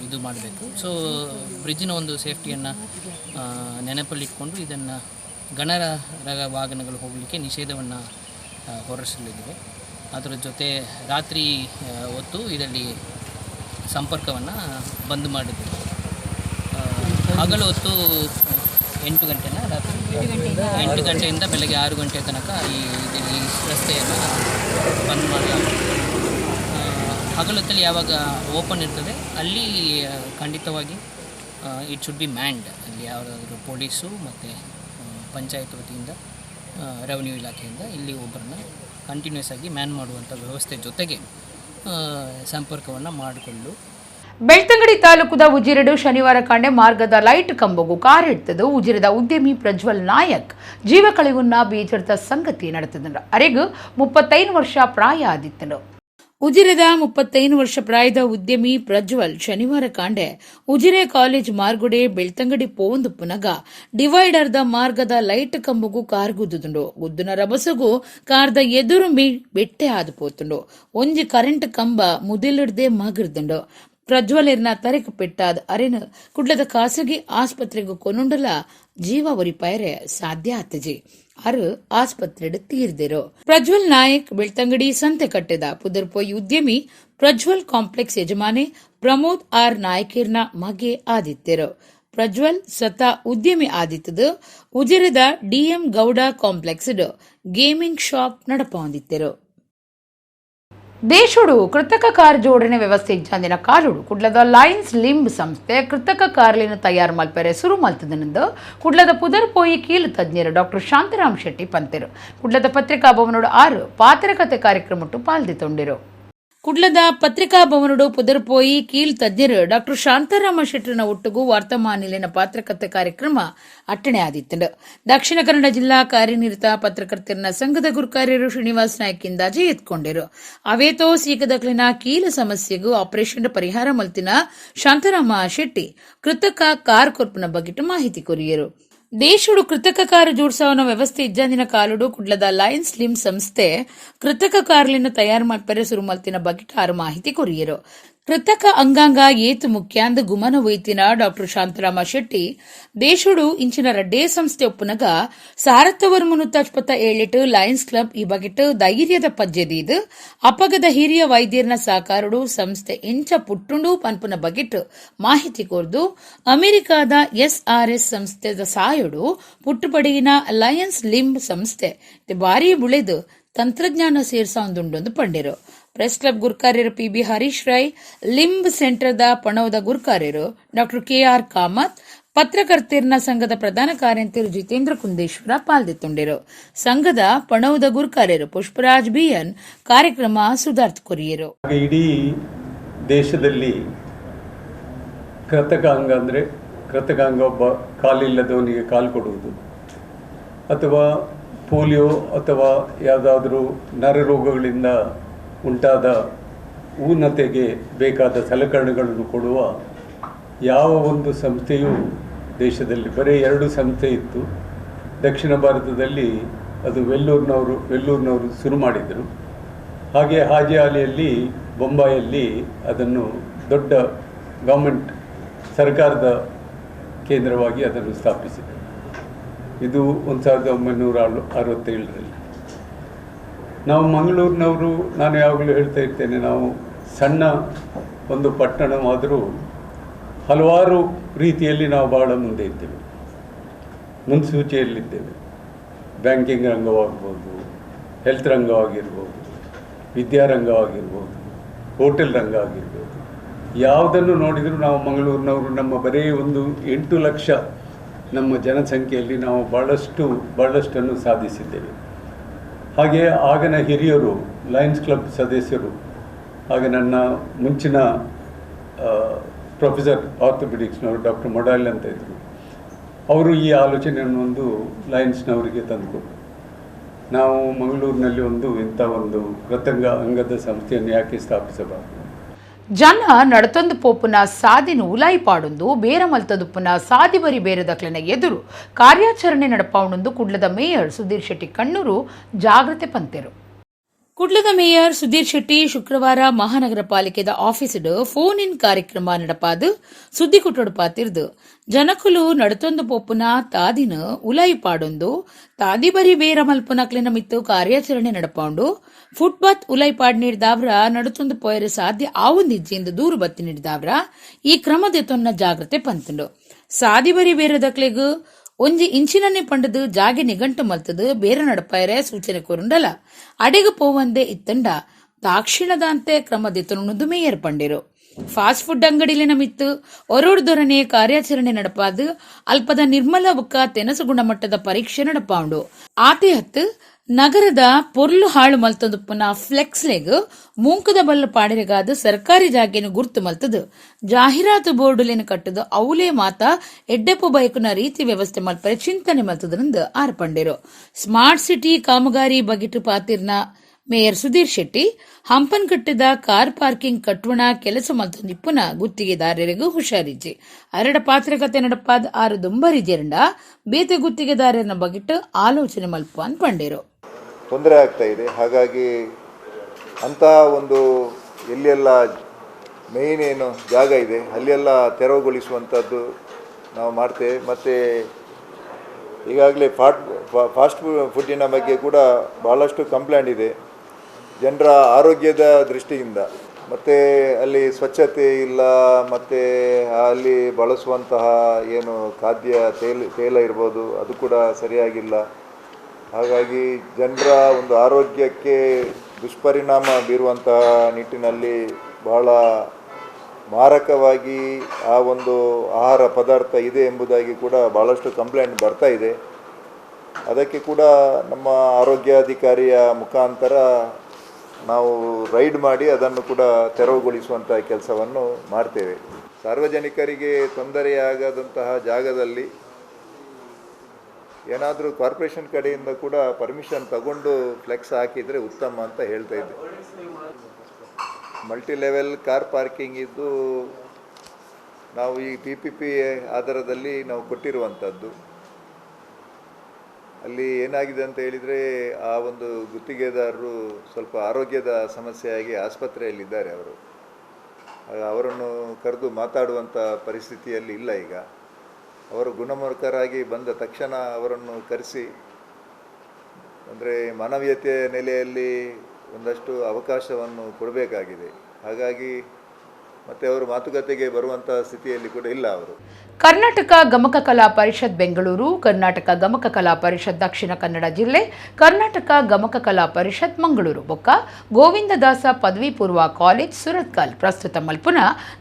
ಇದು ಮಾಡಬೇಕು. ಸೊ ಬ್ರಿಡ್ಜಿನ ಒಂದು ಸೇಫ್ಟಿಯನ್ನು ನೆನಪಲ್ಲಿಟ್ಕೊಂಡು ಇದನ್ನು ಗಣರ ವಾಹನಗಳು ಹೋಗಲಿಕ್ಕೆ ನಿಷೇಧವನ್ನು ಹೊರಡಿಸಲಿದೆ. ಅದರ ಜೊತೆ ರಾತ್ರಿ ಹೊತ್ತು ಇದರಲ್ಲಿ ಸಂಪರ್ಕವನ್ನು ಬಂದ್ ಮಾಡಿದ್ರು. ಹಗಲು ಹೊತ್ತು 8 ಗಂಟೆನ ರಾತ್ರಿ 8 ಗಂಟೆಯಿಂದ ಬೆಳಗ್ಗೆ 6 ಗಂಟೆ ತನಕ ಈ ರಸ್ತೆಯನ್ನು ಬಂದ್ ಮಾಡಲಾಗುತ್ತೆ. ಹಗಲೊತ್ತಲ್ಲಿ ಯಾವಾಗ ಓಪನ್ ಇರ್ತದೆ ಅಲ್ಲಿ ಖಂಡಿತವಾಗಿ ಇಟ್ ಶುಡ್ ಬಿ ಮ್ಯಾಂಡ್. ಅಲ್ಲಿ ಯಾವುದಾದ್ರೂ ಪೊಲೀಸು ಮತ್ತು ಪಂಚಾಯತ್ ವತಿಯಿಂದ ರೆವೆನ್ಯೂ ಇಲಾಖೆಯಿಂದ ಇಲ್ಲಿ ಒಬ್ಬರನ್ನ ಕಂಟಿನ್ಯೂಸ್ ಆಗಿ ಮ್ಯಾನ್ ಮಾಡುವಂಥ ವ್ಯವಸ್ಥೆ ಜೊತೆಗೆ ಸಂಪರ್ಕವನ್ನು ಮಾಡಿಕೊಂಡು. ಬೆಳ್ತಂಗಡಿ ತಾಲೂಕುದ ಉಜಿರೆಡು ಶನಿವಾರ ಕಾಂಡೆ ಮಾರ್ಗದ ಲೈಟ್ ಕಂಬಗೂ ಕಾರಿಡ್ತದು ಉಜಿರೆದ ಉದ್ಯಮಿ ಪ್ರಜ್ವಲ್ ನಾಯಕ್ ಜೀವ ಕಳೆಯುನ್ನ ಬೀಜರ್ತ ಸಂಗತಿ ನಡೆತದ ಅರೆಗೂ 35 ವರ್ಷ ಪ್ರಾಯ ಆದಿತ್ತನು. ಉಜಿರೆದ 35 ವರ್ಷ ಪ್ರಾಯದ ಉದ್ಯಮಿ ಪ್ರಜ್ವಲ್ ಶನಿವಾರ ಕಾಂಡೆ ಉಜಿರೆ ಕಾಲೇಜ್ ಮಾರ್ಗುಡೆ ಬೆಳ್ತಂಗಡಿ ಪೋಂದು ಪುನಗ ಡಿವೈಡರ್ದ ಮಾರ್ಗದ ಲೈಟ್ ಕಂಬಗೂ ಕಾರ್ಗುದ್ದುಂಡು. ಗುದ್ದುನ ರಭಸಗೂ ಕಾರ್ದ ಎದುರು ಬೆಟ್ಟೆ ಆದು ಪೋತುಂಡು. ಒಂಜಿ ಕರೆಂಟ್ ಕಂಬ ಮುದಿಲಿಡ್ದೆ ಮಗಿರ್ದುಂಡು. ಪ್ರಜ್ವಲಿರ್ನ ತರೆಕು ಪೆಟ್ಟಾದ ಅರೆನು ಕುಡ್ಲದ ಖಾಸಗಿ ಆಸ್ಪತ್ರೆಗೂ ಕೊನುಂಡಲ ಜೀವ ಒರಿಪಾಯರೆ ಸಾಧ್ಯ ಆತಜಿ ಅರು ಆಸ್ಪತ್ರೆಡ್ ತೀರ್ದಿರು. ಪ್ರಜ್ವಲ್ ನಾಯಕ್ ಬೆಳ್ತಂಗಡಿ ಸಂತೆ ಕಟ್ಟೆದ ಪುದರ್ಪೊಯ್ ಉದ್ಯಮಿ ಪ್ರಜ್ವಲ್ ಕಾಂಪ್ಲೆಕ್ಸ್ ಯಜಮಾನೆ ಪ್ರಮೋದ್ ಆರ್ ನಾಯಕಿರ್ನ ಮಗೆ ಆದಿತ್ಯರು. ಪ್ರಜ್ವಲ್ ಸ್ವತಃ ಉದ್ಯಮಿ ಆದಿತ್ತದು ಉಜಿರೆದ DM Gowda complex gaming shop ನಡಪೊಂದಿತ್ತರು. ದೇಶುಡು ಕೃತಕ ಕಾರ್ ಜೋಡಣೆ ವ್ಯವಸ್ಥೆ ಇಜ್ಜಂದಿನ ಕಾಲುಡು ಕುಡ್ಲದ ಲಯನ್ಸ್ ಲಿಂಬ್ ಸಂಸ್ಥೆ ಕೃತಕ ಕಾರ್ಲಿನ ತಯಾರು ಮಲ್ಪೆರೆ ಸುರು ಮಲ್ತದನೆಂದು ಕುಡ್ಲದ ಪುದರ್ಪೋಯಿ ಕೀಲು ತಜ್ಞರು ಡಾಕ್ಟರ್ ಶಾಂತರಾಮ್ ಶೆಟ್ಟಿ ಪಂತೆರು. ಕುಡ್ಲದ ಪತ್ರಿಕಾ ಭವನೋಡು 6 ಪಾತ್ರಕತೆ ಕಾರ್ಯಕ್ರಮಟ್ಟು ಪಾಲ್ದಿತೊಂಡಿರು. ಕುಡ್ಲದ ಪತ್ರಿಕಾ ಭವನಡು ಪುದರ್ಪೋಯಿ ಕೀಲ್ ತಜ್ಞರು ಡಾಕ್ಟರ್ ಶಾಂತಾರಾಮ ಶೆಟ್ಟರ್ನ ಒಟ್ಟುಗೂ ವಾರ್ತಾಮಾನಿಲಿನ ಪಾತ್ರಕತೆ ಕಾರ್ಯಕ್ರಮ ಅಟ್ಟಣೆ ಆದಿತ್ತು. ದಕ್ಷಿಣ ಕನ್ನಡ ಜಿಲ್ಲಾ ಕಾರ್ಯನಿರತ ಪತ್ರಕರ್ತರ ಸಂಘದ ಗುರುಕಾರ್ಯರು ಶ್ರೀನಿವಾಸ್ ನಾಯ್ಕಿಂದಾಜೆ ಎತ್ಕೊಂಡಿರು. ಅವೇತೋ ಸೀಕದಕ್ಲಿನ ಕೀಲು ಸಮಸ್ಯೆಗೂ ಆಪರೇಷನ್ ಪರಿಹಾರ ಮಲ್ತಿನ ಶಾಂತಾರಾಮ ಶೆಟ್ಟಿ ಕೃತಕ ಕಾರ್ ಕೊರ್ಪನ ಬಗೆಟ್ ಮಾಹಿತಿ ಕೊರಿಯರು. ದೇಶುಡು ಕೃತಕ ಕಾರು ಜೋಡ್ಸವನ ವ್ಯವಸ್ಥೆ ಇಜ್ಜಂದಿನ ಕಾಲುಡು ಕುಡ್ಲದ ಲಯನ್ಸ್ ಲಿಮ್ ಸಂಸ್ಥೆ ಕೃತಕ ಕಾರ್ಲಿನ ತಯಾರು ಮಲ್ಪೆರೆ ಸುರು ಮಲ್ತಿನ ಬಗೆಟ್ 6 ಮಾಹಿತಿ ಕೊರಿಯರು. ಕೃತಕ ಅಂಗಾಂಗ ಏತು ಮುಖ್ಯಾಂದ ಗುಮನ ವೈತಿನ ಡಾಕ್ಟರ್ ಶಾಂತರಾಮ ಶೆಟ್ಟಿ ದೇಶುಡು ಇಂಚಿನ ರಡ್ಡೇ ಸಂಸ್ಥೆ ಒಪ್ಪುನಗ ಸಾರತ್ತವರ್ 377 ಲಯನ್ಸ್ ಕ್ಲಬ್ ಈ ಬಗೆಟ್ ಧೈರ್ಯದ ಪಜ್ಜೆದೀದು ಅಪಗದ ಹಿರಿಯ ವೈದ್ಯರ್ನ ಸಾಕಾರುಡು ಸಂಸ್ಥೆ ಇಂಚ ಪುಟ್ಟುಂಡು ಪನ್ಪುನ ಬಗೆಟ್ ಮಾಹಿತಿ ಕೊರ್ದು ಅಮೆರಿಕಾದ SRS ಸಂಸ್ಥೆದ ಸಾಯುಡು ಪುಟ್ಟುಪಡೆಯಿನ ಲಯನ್ಸ್ ಲಿಂಬ್ ಸಂಸ್ಥೆ ಬಾರಿ ಬುಳೆದು ತಂತ್ರಜ್ಞಾನ ಸೇರ್ಸೊಂದುಂಡೊಂದು ಪಂಡಿರು. ಪ್ರೆಸ್ ಕ್ಲಬ್ ಗುರುಕಾರ್ಯರು PB ಹರೀಶ್ ರೈ, ಲಿಂಬ್ ಸೆಂಟರ್ದ ಪಣವದ ಗುರುಕಾರ್ಯರು ಡಾಕ್ಟರ್ KR ಕಾಮತ್, ಪತ್ರಕರ್ತರ ಸಂಘದ ಪ್ರಧಾನ ಕಾರ್ಯಂತರು ಜಿತೇಂದ್ರ ಕುಂದೇಶ್ವರ ಪಾಲ್ದಿತ್ತುಂಡಿರು. ಸಂಘದ ಪಣವದ ಗುರುಕಾರ್ಯರು ಪುಷ್ಪರಾಜ್ BN ಕಾರ್ಯಕ್ರಮ ಸುಧಾರ್ಥ ಕೊರಿಯರು. ಇಡೀ ದೇಶದಲ್ಲಿ ಕೃತಕಾಂಗ ಅಂದರೆ ಕೃತಕಾಂಗ ಒಬ್ಬ ಕಾಲಿಲ್ಲದವನಿಗೆ ಕಾಲು ಕೊಡುವುದು ಅಥವಾ ಪೋಲಿಯೋ ಅಥವಾ ಯಾವುದಾದ್ರೂ ನರರೋಗಗಳಿಂದ ಉಂಟಾದ ಊನತೆಗೆ ಬೇಕಾದ ಸಲಕರಣೆಗಳನ್ನು ಕೊಡುವ ಯಾವ ಒಂದು ಸಂಸ್ಥೆಯೂ ದೇಶದಲ್ಲಿ ಬರೀ 2 ಸಂಸ್ಥೆ ಇತ್ತು. ದಕ್ಷಿಣ ಭಾರತದಲ್ಲಿ ಅದು ವೆಲ್ಲೂರಿನವರು ಶುರು ಮಾಡಿದರು. ಹಾಗೆ ಹಾಜಿ ಅಲಿಯಲ್ಲಿ ಬೊಂಬಾಯಲ್ಲಿ ಅದನ್ನು ದೊಡ್ಡ ಗೌರ್ಮೆಂಟ್ ಸರ್ಕಾರದ ಕೇಂದ್ರವಾಗಿ ಅದನ್ನು ಸ್ಥಾಪಿಸಿದರು. ಇದು 1967ರಲ್ಲಿ. ನಾವು ಮಂಗಳೂರಿನವರು, ನಾನು ಯಾವಾಗಲೂ ಹೇಳ್ತಾ ಇರ್ತೇನೆ, ನಾವು ಸಣ್ಣ ಒಂದು ಪಟ್ಟಣವಾದರೂ ಹಲವಾರು ರೀತಿಯಲ್ಲಿ ನಾವು ಬಹಳ ಮುಂದೆ ಇದ್ದೇವೆ, ಮುನ್ಸೂಚನೆಯಲ್ಲಿದ್ದೇವೆ. ಬ್ಯಾಂಕಿಂಗ್ ರಂಗವಾಗ್ಬೋದು, ಹೆಲ್ತ್ ರಂಗವಾಗಿರ್ಬೋದು, ವಿದ್ಯಾರಂಗವಾಗಿರ್ಬೋದು, ಹೋಟೆಲ್ ರಂಗ ಆಗಿರ್ಬೋದು, ಯಾವುದನ್ನು ನೋಡಿದರೂ ನಾವು ಮಂಗಳೂರಿನವರು ನಮ್ಮ ಬರೀ ಒಂದು 8 ಲಕ್ಷ ನಮ್ಮ ಜನಸಂಖ್ಯೆಯಲ್ಲಿ ನಾವು ಬಹಳಷ್ಟನ್ನು ಸಾಧಿಸಿದ್ದೇವೆ. ಹಾಗೆ ಆಗನ ಹಿರಿಯರು ಲಯನ್ಸ್ ಕ್ಲಬ್ ಸದಸ್ಯರು, ಹಾಗೆ ನನ್ನ ಮುಂಚಿನ ಪ್ರೊಫೆಸರ್ ಆರ್ಥೋಪೆಡಿಕ್ಸ್ನವರು ಡಾಕ್ಟರ್ ಮೊಡಾಲ್ ಅಂತ ಇದ್ದರು, ಅವರು ಈ ಆಲೋಚನೆಯನ್ನು ಒಂದು ಲಯನ್ಸ್ನವರಿಗೆ ತಂದುಕೊಟ್ಟರು. ನಾವು ಮಂಗಳೂರಿನಲ್ಲಿ ಇಂಥ ಒಂದು ಕೃತಕ ಅಂಗದ ಸಂಸ್ಥೆಯನ್ನು ಯಾಕೆ ಸ್ಥಾಪಿಸಬಾರದು? ಜನ ನಡತೊಂದು ಪೋಪುನ ಸಾದಿನ ಉಲಾಯಿಪಾಡೊಂದು ಬೇರ ಮಲ್ತದುಪ್ಪುನ ಸಾದಿ ಬರಿ ಬೇರೆದಕ್ಲೆನ ಎದುರು ಕಾರ್ಯಾಚರಣೆ ನಡಪಾವಣೊಂದು ಕುಡ್ಲದ ಮೇಯರ್ ಸುಧೀರ್ ಶೆಟ್ಟಿ ಕಣ್ಣೂರು ಜಾಗ್ರತೆ ಪಂತೆರು. ಕುಡ್ಲದ ಮೇಯರ್ ಸುಧೀರ್ ಶೆಟ್ಟಿ ಶುಕ್ರವಾರ ಮಹಾನಗರ ಪಾಲಿಕೆದ ಆಫೀಸ್ಡ್ ಫೋನ್ ಇನ್ ಕಾರ್ಯಕ್ರಮ ನಡಪಾದು ಸುದ್ದಿ ಕುಟ್ಟೊಡು ಪಾತಿರ್ದು ಜನಕುಲು ನಡತೊಂದು ಪೊಪ್ಪುನ ತಾದಿನ ಉಲಾಯಿ ಪಾಡೊಂದು ತಾದಿ ಬರಿ ಬೇರ ಮಲ್ಪುನಕ್ಲಿನ ಮಿತ್ತು ಕಾರ್ಯಾಚರಣೆ ನಡಪಾಂಡು ಫುಟ್ಪಾತ್ ಉಲಾಯಿ ಪಾಡ್ ನೀಡಿದಾವ್ರ ನಡತೊಂದು ಪೋಯರು ಸಾಧ್ಯ ಆವೊಂದಿಜ್ಜಿಂದ ದೂರು ಬತ್ತಿ ನೀಡಿದಾವ್ರ ಈ ಕ್ರಮದೆತ್ತೊನ್ನ ಜಾಗ್ರತೆ ಪಂತುಂಡು ಸಾದಿ ಬರಿ ಬೇರೆದಕ್ಲೆಗ್ ಒಂಜಿ ಇಂಚಿನನ್ನೇ ಪಂಡದು ಜಾಗೆ ನಿಘಂಟು ಮಲ್ತದು ಬೇರೆ ನಡಪಾಯರೆ ಸೂಚನೆ ಕೊರುಂಡಲ ಅಡೆಗೆ ಪೋವಂದೆ ಇತ್ತಂಡ ತಾಕ್ಷಿಣದಂತೆ ಕ್ರಮದೆತ್ತನುದು ಮೇಯರ್ ಪಂಡಿರು ಫಾಸ್ಟ್ ಫುಡ್ ಅಂಗಡಿಲಿನ ಮಿತ್ತು ಒರೋಡ್ದೊರನೆ ಕಾರ್ಯಾಚರಣೆ ನಡಪಾದು ಅಲ್ಪದ ನಿರ್ಮಲ ಬೊಕ್ಕ ತೆನಸು ಗುಣಮಟ್ಟದ ಪರೀಕ್ಷೆ ನಡಪಾಂಡು ಆತೆ ಹತ್ತು ನಗರದ ಪೊರ್ಲು ಹಾಳು ಮಲ್ತದುಪ್ಪನ ಫ್ಲೆಕ್ಸ್ಲೆಗ್ ಮೂಂಕದ ಬಲ್ಲ ಪಾಡಿರೆಗಾದ ಸರ್ಕಾರಿ ಜಾಗೆನು ಗುರ್ತು ಮಲ್ತದು ಜಾಹೀರಾತು ಬೋರ್ಡುಲೇನು ಕಟ್ಟದು ಅವಲೇ ಮಾತ ಎಡ್ಡೆಪ್ಪು ಬೈಕುನ ರೀತಿ ವ್ಯವಸ್ಥೆ ಮಲ್ಪರೆ ಚಿಂತನೆ ಮಲ್ತದರಿಂದ ಆರ್ಪಂಡಿರು ಸ್ಮಾರ್ಟ್ ಸಿಟಿ ಕಾಮಗಾರಿ ಬಗೆಟು ಪಾತಿರ್ನ ಮೇಯರ್ ಸುಧೀರ್ ಶೆಟ್ಟಿ ಹಂಪನ್ಕಟ್ಟದ ಕಾರ್ ಪಾರ್ಕಿಂಗ್ ಕಟ್ಟುವಣ ಕೆಲಸ ಮಲ್ತೊಂದಿಪ್ಪುನ ಗುತ್ತಿಗೆದಾರರಿಗೂ ಹುಷಾರಿಜ್ಜಿ ಅರಡ ಪಾತ್ರಕತೆ ನಡಪಾದ ಆರು ದುಂಬರಿ ಜೆರಂಡ ಬೇತೆ ಗುತ್ತಿಗೆದಾರನ ಬಗೆಟ್ಟು ಆಲೋಚನೆ ಮಲ್ಪ ಅನ್ಪಂಡಿರು ತೊಂದರೆ ಆಗ್ತಾ ಇದೆ. ಹಾಗಾಗಿ ಅಂತಹ ಒಂದು ಎಲ್ಲೆಲ್ಲ ಮೇಯ್ನ್ ಏನು ಜಾಗ ಇದೆ ಅಲ್ಲೆಲ್ಲ ತೆರವುಗೊಳಿಸುವಂಥದ್ದು ನಾವು ಮಾಡ್ತೇವೆ. ಮತ್ತು ಈಗಾಗಲೇ ಫಾಸ್ಟ್ ಫುಡ್ಡಿನ ಬಗ್ಗೆ ಕೂಡ ಭಾಳಷ್ಟು ಕಂಪ್ಲೇಂಟ್ ಇದೆ ಜನರ ಆರೋಗ್ಯದ ದೃಷ್ಟಿಯಿಂದ. ಮತ್ತು ಅಲ್ಲಿ ಸ್ವಚ್ಛತೆ ಇಲ್ಲ, ಮತ್ತು ಅಲ್ಲಿ ಬಳಸುವಂತಹ ಏನು ಖಾದ್ಯ ತೇಲ ಇರ್ಬೋದು ಅದು ಕೂಡ ಸರಿಯಾಗಿಲ್ಲ. ಹಾಗಾಗಿ ಜನರ ಒಂದು ಆರೋಗ್ಯಕ್ಕೆ ದುಷ್ಪರಿಣಾಮ ಬೀರುವಂತಹ ನಿಟ್ಟಿನಲ್ಲಿ ಬಹಳ ಮಾರಕವಾಗಿ ಆ ಒಂದು ಆಹಾರ ಪದಾರ್ಥ ಇದೆ ಎಂಬುದಾಗಿ ಕೂಡ ಭಾಳಷ್ಟು ಕಂಪ್ಲೇಂಟ್ ಬರ್ತಾ ಇದೆ. ಅದಕ್ಕೆ ಕೂಡ ನಮ್ಮ ಆರೋಗ್ಯಾಧಿಕಾರಿಯ ಮುಖಾಂತರ ನಾವು ರೈಡ್ ಮಾಡಿ ಅದನ್ನು ಕೂಡ ತೆರವುಗೊಳಿಸುವಂಥ ಕೆಲಸವನ್ನು ಮಾಡ್ತೇವೆ. ಸಾರ್ವಜನಿಕರಿಗೆ ತೊಂದರೆಯಾಗದಂತಹ ಜಾಗದಲ್ಲಿ ಏನಾದರೂ ಕಾರ್ಪೊರೇಷನ್ ಕಡೆಯಿಂದ ಕೂಡ ಪರ್ಮಿಷನ್ ತಗೊಂಡು ಫ್ಲೆಕ್ಸ್ ಹಾಕಿದರೆ ಉತ್ತಮ ಅಂತ ಹೇಳ್ತಾ ಇದ್ದೆ. ಮಲ್ಟಿ ಲೆವೆಲ್ ಕಾರ್ ಪಾರ್ಕಿಂಗ್ ಇದ್ದು ನಾವು ಈ PPP ಆಧಾರದಲ್ಲಿ ನಾವು ಕೊಟ್ಟಿರುವಂಥದ್ದು. ಅಲ್ಲಿ ಏನಾಗಿದೆ ಅಂತ ಹೇಳಿದರೆ ಆ ಒಂದು ಗುತ್ತಿಗೆದಾರರು ಸ್ವಲ್ಪ ಆರೋಗ್ಯದ ಸಮಸ್ಯೆಯಾಗಿ ಆಸ್ಪತ್ರೆಯಲ್ಲಿದ್ದಾರೆ. ಅವರನ್ನು ಕರೆದು ಮಾತಾಡುವಂಥ ಪರಿಸ್ಥಿತಿಯಲ್ಲಿ ಇಲ್ಲ. ಈಗ ಅವರು ಗುಣಮುಖರಾಗಿ ಬಂದ ತಕ್ಷಣ ಅವರನ್ನು ಕರೆಸಿ ಅಂದರೆ ಮಾನವೀಯತೆಯ ನೆಲೆಯಲ್ಲಿ ಒಂದಷ್ಟು ಅವಕಾಶವನ್ನು ಕೊಡಬೇಕಾಗಿದೆ. ಹಾಗಾಗಿ ಮತ್ತೆ ಅವರು ಮಾತುಕತೆಗೆ ಬರುವಂತಹ ಸ್ಥಿತಿಯಲ್ಲಿ ಕೂಡ ಇಲ್ಲ. ಅವರು ಕರ್ನಾಟಕ ಗಮಕ ಕಲಾ ಪರಿಷತ್ ಬೆಂಗಳೂರು, ಕರ್ನಾಟಕ ಗಮಕ ಕಲಾ ಪರಿಷತ್ ದಕ್ಷಿಣ ಕನ್ನಡ ಜಿಲ್ಲೆ, ಕರ್ನಾಟಕ ಗಮಕ ಕಲಾ ಪರಿಷತ್ ಮಂಗಳೂರು ಬೊಕ್ಕ ಗೋವಿಂದದಾಸ ಪದವಿ ಪೂರ್ವ ಕಾಲೇಜ್ ಸುರತ್ಕಲ್ ಪ್ರಸ್ತುತ ಮಲ್ಪುನ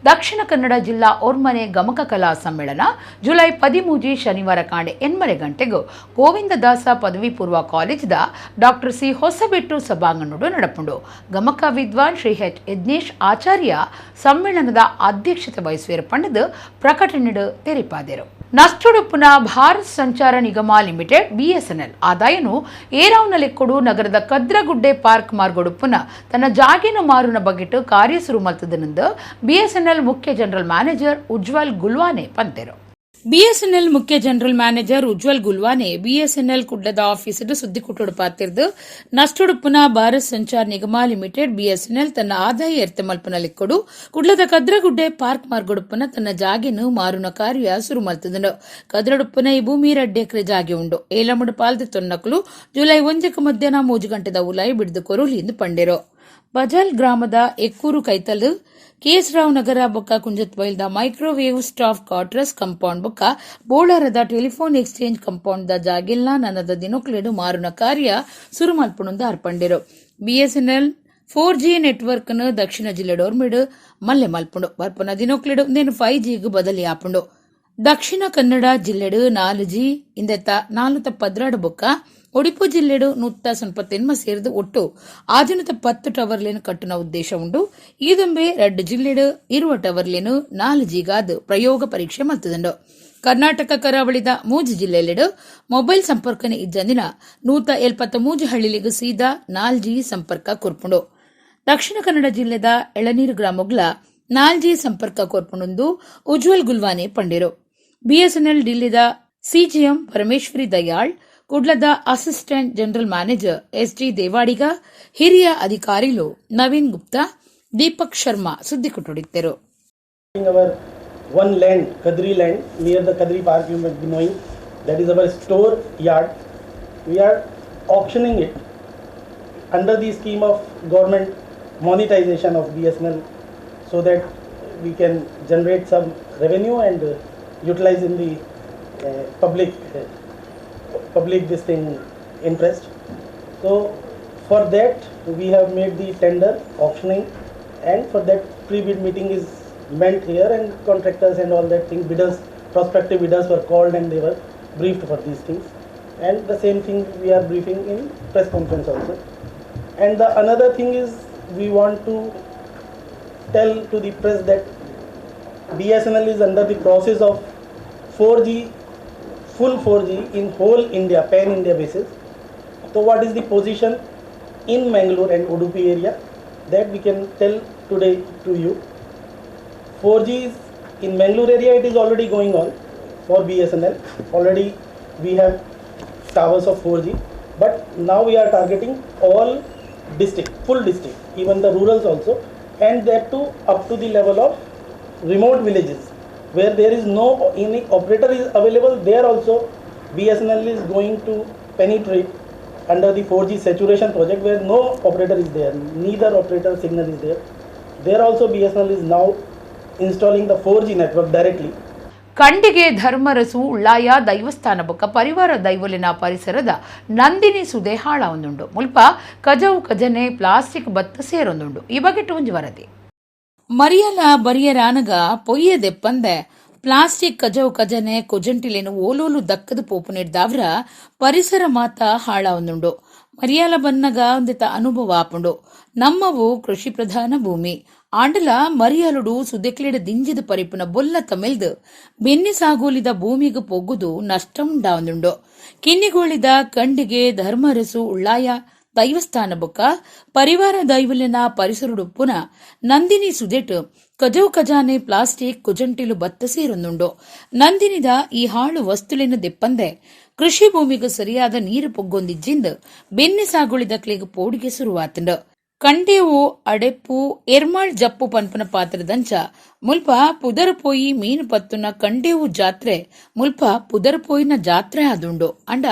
ದಕ್ಷಿಣ ಕನ್ನಡ ಜಿಲ್ಲಾ ಓರ್ಮನೆ ಗಮಕ ಕಲಾ ಸಮ್ಮೇಳನ ಜುಲೈ 13 ಶನಿವಾರ ಕಾಂಡೆ 8 ಗಂಟೆಗೂ ಗೋವಿಂದದಾಸ ಪದವಿ ಪೂರ್ವ ಕಾಲೇಜ್ದ ಡಾಕ್ಟರ್ ಸಿ ಹೊಸಬೆಟ್ಟು ಸಭಾಂಗಣಡು ನಡಪುಂಡು. ಗಮಕ ವಿದ್ವಾನ್ ಶ್ರೀ H ಯಜ್ಞೇಶ್ ಆಚಾರ್ಯ ಸಮ್ಮೇಳನದ ಅಧ್ಯಕ್ಷತೆ ವಹಿಸುವ ಪಂಡದು ಪ್ರಕಟಣೆ ತೆರಿಪಾದರು. ನಷ್ಟುಡುಪ್ಪುನ ಭಾರತ್ ಸಂಚಾರ ನಿಗಮ ಲಿಮಿಟೆಡ್ BSNL ಆದಾಯನು ಏರಾವ್ನಲೆಕ್ಕೊಡು ನಗರದ ಕದ್ರಗುಡ್ಡೆ ಪಾರ್ಕ್ ಮಾರ್ಗೊಡುಪ್ಪುನ ತನ್ನ ಜಾಗಿನ ಮಾರುನ ಬಗೆಟ್ಟು ಕಾರ್ಯ ಶುರು ಮಲ್ತದನೆಂದು BSNL ಮುಖ್ಯ ಜನರಲ್ ಮ್ಯಾನೇಜರ್ ಉಜ್ವಲ್ ಗುಲ್ವಾನೆ ಪಂತೆರು. BSNL ಮುಖ್ಯ ಜನರಲ್ ಮ್ಯಾನೇಜರ್ ಉಜ್ವಲ್ ಗುಲ್ವಾನೆ BSNL ಕುಡ್ಲದ ಆಫೀಸಡು ಸುದ್ದಿ ಕುಟ್ಟೊಡು ಪಾತಿರ್ದು ನಷ್ಟುಡುಪ್ಪುನ ಭಾರತ್ ಸಂಚಾರ್ ನಿಗಮ ಲಿಮಿಟೆಡ್ BSNL ತನ್ನ ಆದಾಯ ಎರ್ತೆ ಮಲ್ಪನಲಿಕ್ಕೊಡು ಕುಡ್ಲದ ಕದ್ರಗುಡ್ಡೆ ಪಾರ್ಕ್ ಮಾರ್ಗೊಡುಪ್ಪನ ತನ್ನ ಜಾಗೆನು ಮಾರುನ ಕಾರ್ಯ ಶುರು ಮಲ್ತದನು. ಕದ್ರಡುಪ್ಪನ ಈ ಭೂಮಿ 2 ಎಕರೆ ಜಾಗೆ ಉಂಡು. ಏಲಮುಡು ಪಾಲ್ದೆ ತೊನ್ನಕಲು ಜುಲೈ 1 ಮಧ್ಯಾಹ್ನ 3 ಗಂಟೆದ ಉಲಾಯಿ ಬಿಡ್ದು ಕೊರುಲಿಂದು ಪಂಡೆರು. ಬಜಾಲ್ ಗ್ರಾಮದ ಎಕ್ಕೂರು ಕೈತಲು KS ರಾವ್ ನಗರ ಬೊಕ್ಕ ಕುಂಜತ್ ಬೈಲ್ದ ಮೈಕ್ರೋವೇವ್ ಸ್ಟಾಫ್ ಕ್ವಾರ್ಟರ್ಸ್ ಕಂಪೌಂಡ್ ಬೊಕ್ಕ ಬೋಳಾರದ ಟೆಲಿಫೋನ್ ಎಕ್ಸ್ಚೇಂಜ್ ಕಂಪೌಂಡ್ ದ ಜಾಗೆಲ್ಲ ನನ್ನದ ದಿನೊಕ್ಲೆಡು ಮಾರುನ ಕಾರ್ಯ ಶುರು ಮಲ್ಪುಣುಂದು ಅರ್ಪಂಡಿರು. BSNL 4G ನೆಟ್ವರ್ಕ್ ನ ದಕ್ಷಿಣ ಜಿಲ್ಲೆ ಡೋರ್ಮಿಡು ಮಲ್ಲೆ ಮಲ್ಪುಂಡು ಬರ್ಪುನ ದಿನೊಕ್ಲೆಡು ಇಂದೇನು 5Gಗೂ ಬದಲಿ ಆಪುಂಡು. ದಕ್ಷಿಣ ಕನ್ನಡ ಜಿಲ್ಲೆಡು 4G ಇಂದೆತ್ತ 416 ಬೊಕ್ಕ ಒಡಿಪು ಜಿಲ್ಲೆಡು 198 ಸೇರಿದು ಒಟ್ಟು 10 ಟವರ್ಲೇನು ಕಟ್ಟುನ ಉದ್ದೇಶ ಉಂಡು. ಈದೊಂಬೆ 2 ಜಿಲ್ಲೆಡು ಇರುವ ಟವರ್ಲೇನು 4Gಗಾದು ಪ್ರಯೋಗ ಪರೀಕ್ಷೆ ಮಲ್ತದಂಡು. ಕರ್ನಾಟಕ ಕರಾವಳಿದ 3 ಜಿಲ್ಲೆಲೆಡು ಮೊಬೈಲ್ ಸಂಪರ್ಕನೆ ಇಜ್ಜಂದಿನ 173 ಹಳ್ಳಿಲಿಗೂ ಸೀದಾ 4G ಸಂಪರ್ಕ ಕೊರ್ಪುಂಡು. ದಕ್ಷಿಣ ಕನ್ನಡ ಜಿಲ್ಲೆದ ಎಳನೀರು ಗ್ರಾಮಗ್ಲ 4G ಸಂಪರ್ಕ ಕೊರ್ಪುಂಡು ಉಜ್ವಲ್ ಗುಲ್ವಾನೆ ಪಂಡಿರು. BSNL ಡಿಲ್ಲಿದ CGM ಪರಮೇಶ್ವರಿ ದಯಾಳ್ ಕುಡ್ಲದ assistant general manager SD Devadiga, ಹಿರಿಯ ಅಧಿಕಾರಿಗಳು ನವೀನ್ ಗುಪ್ತಾ, ದೀಪಕ್ ಶರ್ಮಾ ಸುದ್ದಿ ಕೊಟ್ಟೊಡಿದ್ದರು. Our one land, Kadri land, near the Kadri Park, you might be knowing, that is our store yard. We are auctioning it under the scheme of government monetization of BSNL, so that we can generate some revenue and utilize in the public this thing interest. So for that we have made the tender auctioning, and for that pre-bid meeting is meant here, and contractors and all that thing, bidders, prospective bidders were called and they were briefed for these things, and the same thing we are briefing in press conference also. And the another thing is, we want to tell to the press that BSNL is under the process of 4G, full 4G in whole India, pan India basis. So what is the position in Mangalore and Udupi area, that we can tell today to you. 4G is in Mangalore area, it is already going on for BSNL. Already we have towers of 4G, but now we are targeting all district, full district, even the rurals also, and that too up to the level of remote villages where there is no any operator is available. There also BSNL is going to penetrate under the 4G saturation project, where no operator is there, neither operator signal is there. There also BSNL is now installing the 4G network directly. ಕಂಡಿಗೆ Dharmarasu Ullaya ದೈವಸ್ಥಾನ ಬೊಕ್ಕ ಪರಿವಾರ ದೈವಲಿನ ಪರಿಸರದ ನಂದಿನಿ ಸುದೆ ಹಾಳಾವೊಂದುಂಡು. ಮುಲ್ಪ ಕಜವು ಕಜನೆ plastic ಬತ್ತ ಸೇರೊಂದುಂಡು. ಈ ಬಗ್ಗೆ ಒಂಜಿ ವರದಿ. ಮರಿಯಲ ಬರಿಯರಾನಗ ಪೊಯ್ಯದೆಪ್ಪಂದೆ ಪ್ಲಾಸ್ಟಿಕ್ ಕಜವು ಕಜನೆ ಕೊಜಂಟಿಲೇನು ಓಲೋಲು ದಕ್ಕದು ಪೋಪು ನೀಡ್ದಾವ್ರ ಪರಿಸರ ಮಾತ ಹಾಳಾವೊಂದುಂಡು. ಮರಿಯಾಲ ಬನ್ನಗ ಒಂದಿತ ಅನುಭವ ಆಪುಂಡು. ನಮ್ಮವು ಕೃಷಿ ಪ್ರಧಾನ ಭೂಮಿ. ಆಂಡಲ ಮರಿಯಾಲುಡು ಸುದೆಕ್ಲಿಡ ದಿಂಜಿದ ಪರಿಪುನ ಬೊಲ್ಲ ತಮಿಲ್ದು ಬೆನ್ನಿ ಸಾಗೋಲಿದ ಭೂಮಿಗೆ ಪೊಗ್ಗುದು ನಷ್ಟ ಉಂಡಾವಂದುಂಡು. ಕಿನ್ನಿಗೋಳಿದ ಕಂಡಿಗೆ ಧರ್ಮರಸು ಉಳ್ಳಾಯ ದೈವಸ್ಥಾನ ಬೊಕ್ಕ ಪರಿವಾರ ದೈವಲಿನ ಪರಿಸರುಡುಪ್ಪುನ ನಂದಿನಿ ಸುದೆಟ್ ಕಜವು ಕಜಾನೆ ಪ್ಲಾಸ್ಟಿಕ್ ಕುಜಂಟಿಲು ಬತ್ತ ಸೇರೊಂದುಂಡು. ನಂದಿನಿದ ಈ ಹಾಳು ವಸ್ತುಲಿನ ದೆಪ್ಪಂದೆ ಕೃಷಿ ಭೂಮಿಗೆ ಸರಿಯಾದ ನೀರು ಪೊಗ್ಗೊಂದಿಜ್ಜಿಂದು ಬೆನ್ನಿ ಸಾಗುಳಿದಕ್ಲಿಗೆ ಪೋಡಿಗೆ ಶುರುವಾತುಂಡು. ಕಂಡೇವು ಅಡೆಪ್ಪು ಎರ್ಮಾಳ್ ಜಪ್ಪು ಪನ್ಪನ ಪಾತ್ರದಂಚ ಮುಲ್ಪ ಪುದರಪೋಯಿ ಮೀನು ಪತ್ತುನ ಕಂಡೇವು ಜಾತ್ರೆ ಮುಲ್ಪ ಪುದರಪೋಯಿನ ಜಾತ್ರೆ ಆದುಂಡು. ಅಂಡ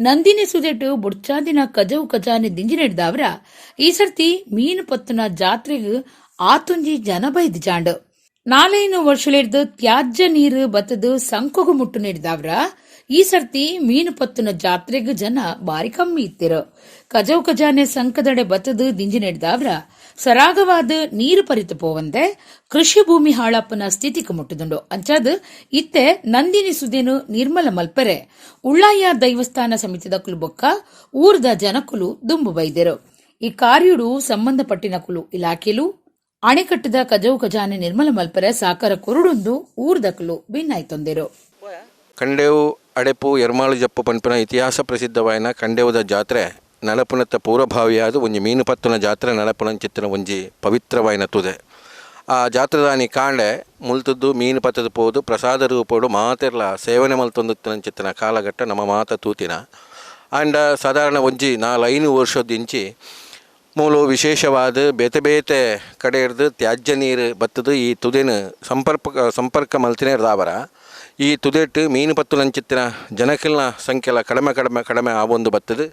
ನಂದಿನಿ ಸುದೆಟ್ ಬುಡ್ಚಾದಿನ ಕಜವು ಕಜಾನೆ ದಿಂಜಿನೆಡ್ದಾವ್ರ ಈ ಸರ್ತಿ ಮೀನು ಪತ್ತುನ ಜಾತ್ರೆಗೆ ಆತುಂಜಿ ಜನ ಬೈದ್ ಜಾಂಡು. 4 ವರ್ಷಲಿಡ್ದು ತ್ಯಾಜ್ಯ ನೀರು ಬತ್ತದು ಸಂಕೊಗು ಮುಟ್ಟು ನೀಡಿದಾವ್ರ ಈ ಸರ್ತಿ ಮೀನು ಪತ್ತುನ ಜಾತ್ರೆಗೆ ಜನ ಬಾರಿ ಕಮ್ಮಿ ಇತ್ತಿರು. ಕಜವು ಕಜಾನೆ ಸಂಕದಡೆ ಬತ್ತದು ದಿಂಜಿ ನೆಡ್ದಾವ್ರ ಸರಾಗವಾದ ನೀರು ಪರಿತು ಪೋವಂದೆ ಕೃಷಿ ಭೂಮಿ ಹಾಳಪ್ಪನ ಸ್ಥಿತಿಗೆ ಮುಟ್ಟುದುಂಡು. ಅಂಚಾದ ಇತ್ತೆ ನಂದಿನಿ ಸುದೇನು ನಿರ್ಮಲ ಮಲ್ಪರೆ ಉಳ್ಳಾಯ ದೈವಸ್ಥಾನ ಸಮಿತಿದ ಕುಲುಬೊಕ್ಕ ಊರ್ದ ಜನಕುಲು ದುಂಬು ಬೈದೆರು. ಈ ಕಾರ್ಯುಡು ಸಂಬಂಧಪಟ್ಟಿನ ಕುಲು ಇಲಾಖೆಲು ಅಣೆಕಟ್ಟದ ಕಜವು ಕಜಾನೆ ನಿರ್ಮಲ ಮಲ್ಪರೆ ಸಾಕಾರ ಕೊರುಡೊಂದು ಊರ್ದಕಲು ಭಿನ್ನಾಯ್ತೊಂದೆರು. ಕಂಡೇವು ಅಡೆಪು ಎರ್ಮಾಳು ಜಪ್ಪು ಪನ್ಪನ ಇತಿಹಾಸ ಪ್ರಸಿದ್ಧವಾಯಿನ ಕಂಡೇವುದ ಜಾತ್ರೆ ನಡಪುನತ್ತ ಪೂರ್ವಭಾವಿಯಾದ ಒಂಜಿ ಮೀನು ಪತ್ತುನ ಜಾತ್ರೆ ನಡಪುನಂಚಿತ್ತಿನ ಒಂಜಿ ಪವಿತ್ರವಾಯಿನ ತುದೆ. ಆ ಜಾತ್ರೆದಾನಿ ಕಾಂಡೆ ಮುಲ್ತದ್ದು ಮೀನು ಪತ್ತದ ಪೋದು ಪ್ರಸಾದ ರೂಪೋಡು ಮಾತೆರ್ಲ ಸೇವನೆ ಮಲ್ತೊಂದುತ್ತಿನಂಚಿತ್ತಿನ ಕಾಲಘಟ್ಟ ನಮ್ಮ ಮಾತ ತೂತಿನ ಆಂಡ ಸಾಧಾರಣ ಒಂಜಿ 4-5 ವರ್ಷದಿಂಚಿ ಮೂಲು ವಿಶೇಷವಾದ ಬೇತೆ ಬೇತೆ ಕಡೆ ಹಿಡ್ದು ತ್ಯಾಜ್ಯ ನೀರು ಬತ್ತದು ಈ ತುದೇನ ಸಂಪರ್ಕ ಮಲ್ತಿನೇರ್ದಾವರ ಈ ತುದೇಟ್ ಮೀನು ಪತ್ತು ನಂಚಿತ್ತಿನ ಜನಕಿಲ್ನ ಸಂಖ್ಯೆಲ ಕಡಿಮೆ ಆವೊಂದು ಬತ್ತದು.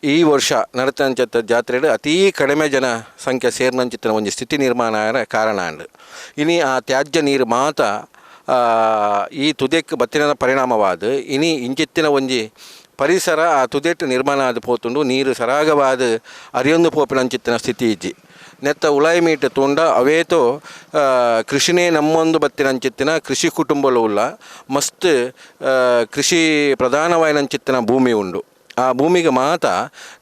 ಈ ವರ್ಷ ನಡತಂಚಿತ್ತ ಜಾತ್ರೆಡು ಅತೀ ಕಡಿಮೆ ಜನ ಸಂಖ್ಯೆ ಸೇರ್ನಂಚಿತ್ತಿನ ಒಂದು ಸ್ಥಿತಿ ನಿರ್ಮಾಣ ಕಾರಣ ಅಂಡು ಇನಿ ಆ ತ್ಯಾಜ್ಯ ನೀರು ಮಾತ ಈ ತುದೆಕ್ ಬತ್ತಿನ ಪರಿಣಾಮವಾದ ಇನಿ ಇಂಚಿತ್ತಿನ ಒಂಜಿ ಪರಿಸರ ಆ ತುದೆಟ್ಟು ನಿರ್ಮಾಣ ಆದ ಪೋತುಂಡು ನೀರು ಸರಾಗವಾದ ಅರಿಯೊಂದು ಪೋಪಿನಂಚಿತ್ತಿನ ಸ್ಥಿತಿ ಇಜ್ಜಿ ನೆತ್ತ ಉಳಾಯಿ ಮೀಟು ತುಂಡ ಅವೇತೋ ಕೃಷಿನೇ ನಮ್ಮೊಂದು ಬತ್ತಿನಂಚಿತ್ತಿನ ಕೃಷಿ ಕುಟುಂಬಲು ಉಲ್ಲ ಮಸ್ತ್ ಕೃಷಿ ಪ್ರಧಾನವಾಯಿನಂಚಿತ್ತಿನ ಭೂಮಿ ಉಂಡು. ಆ ಭೂಮಿಗೆ ಮಾತ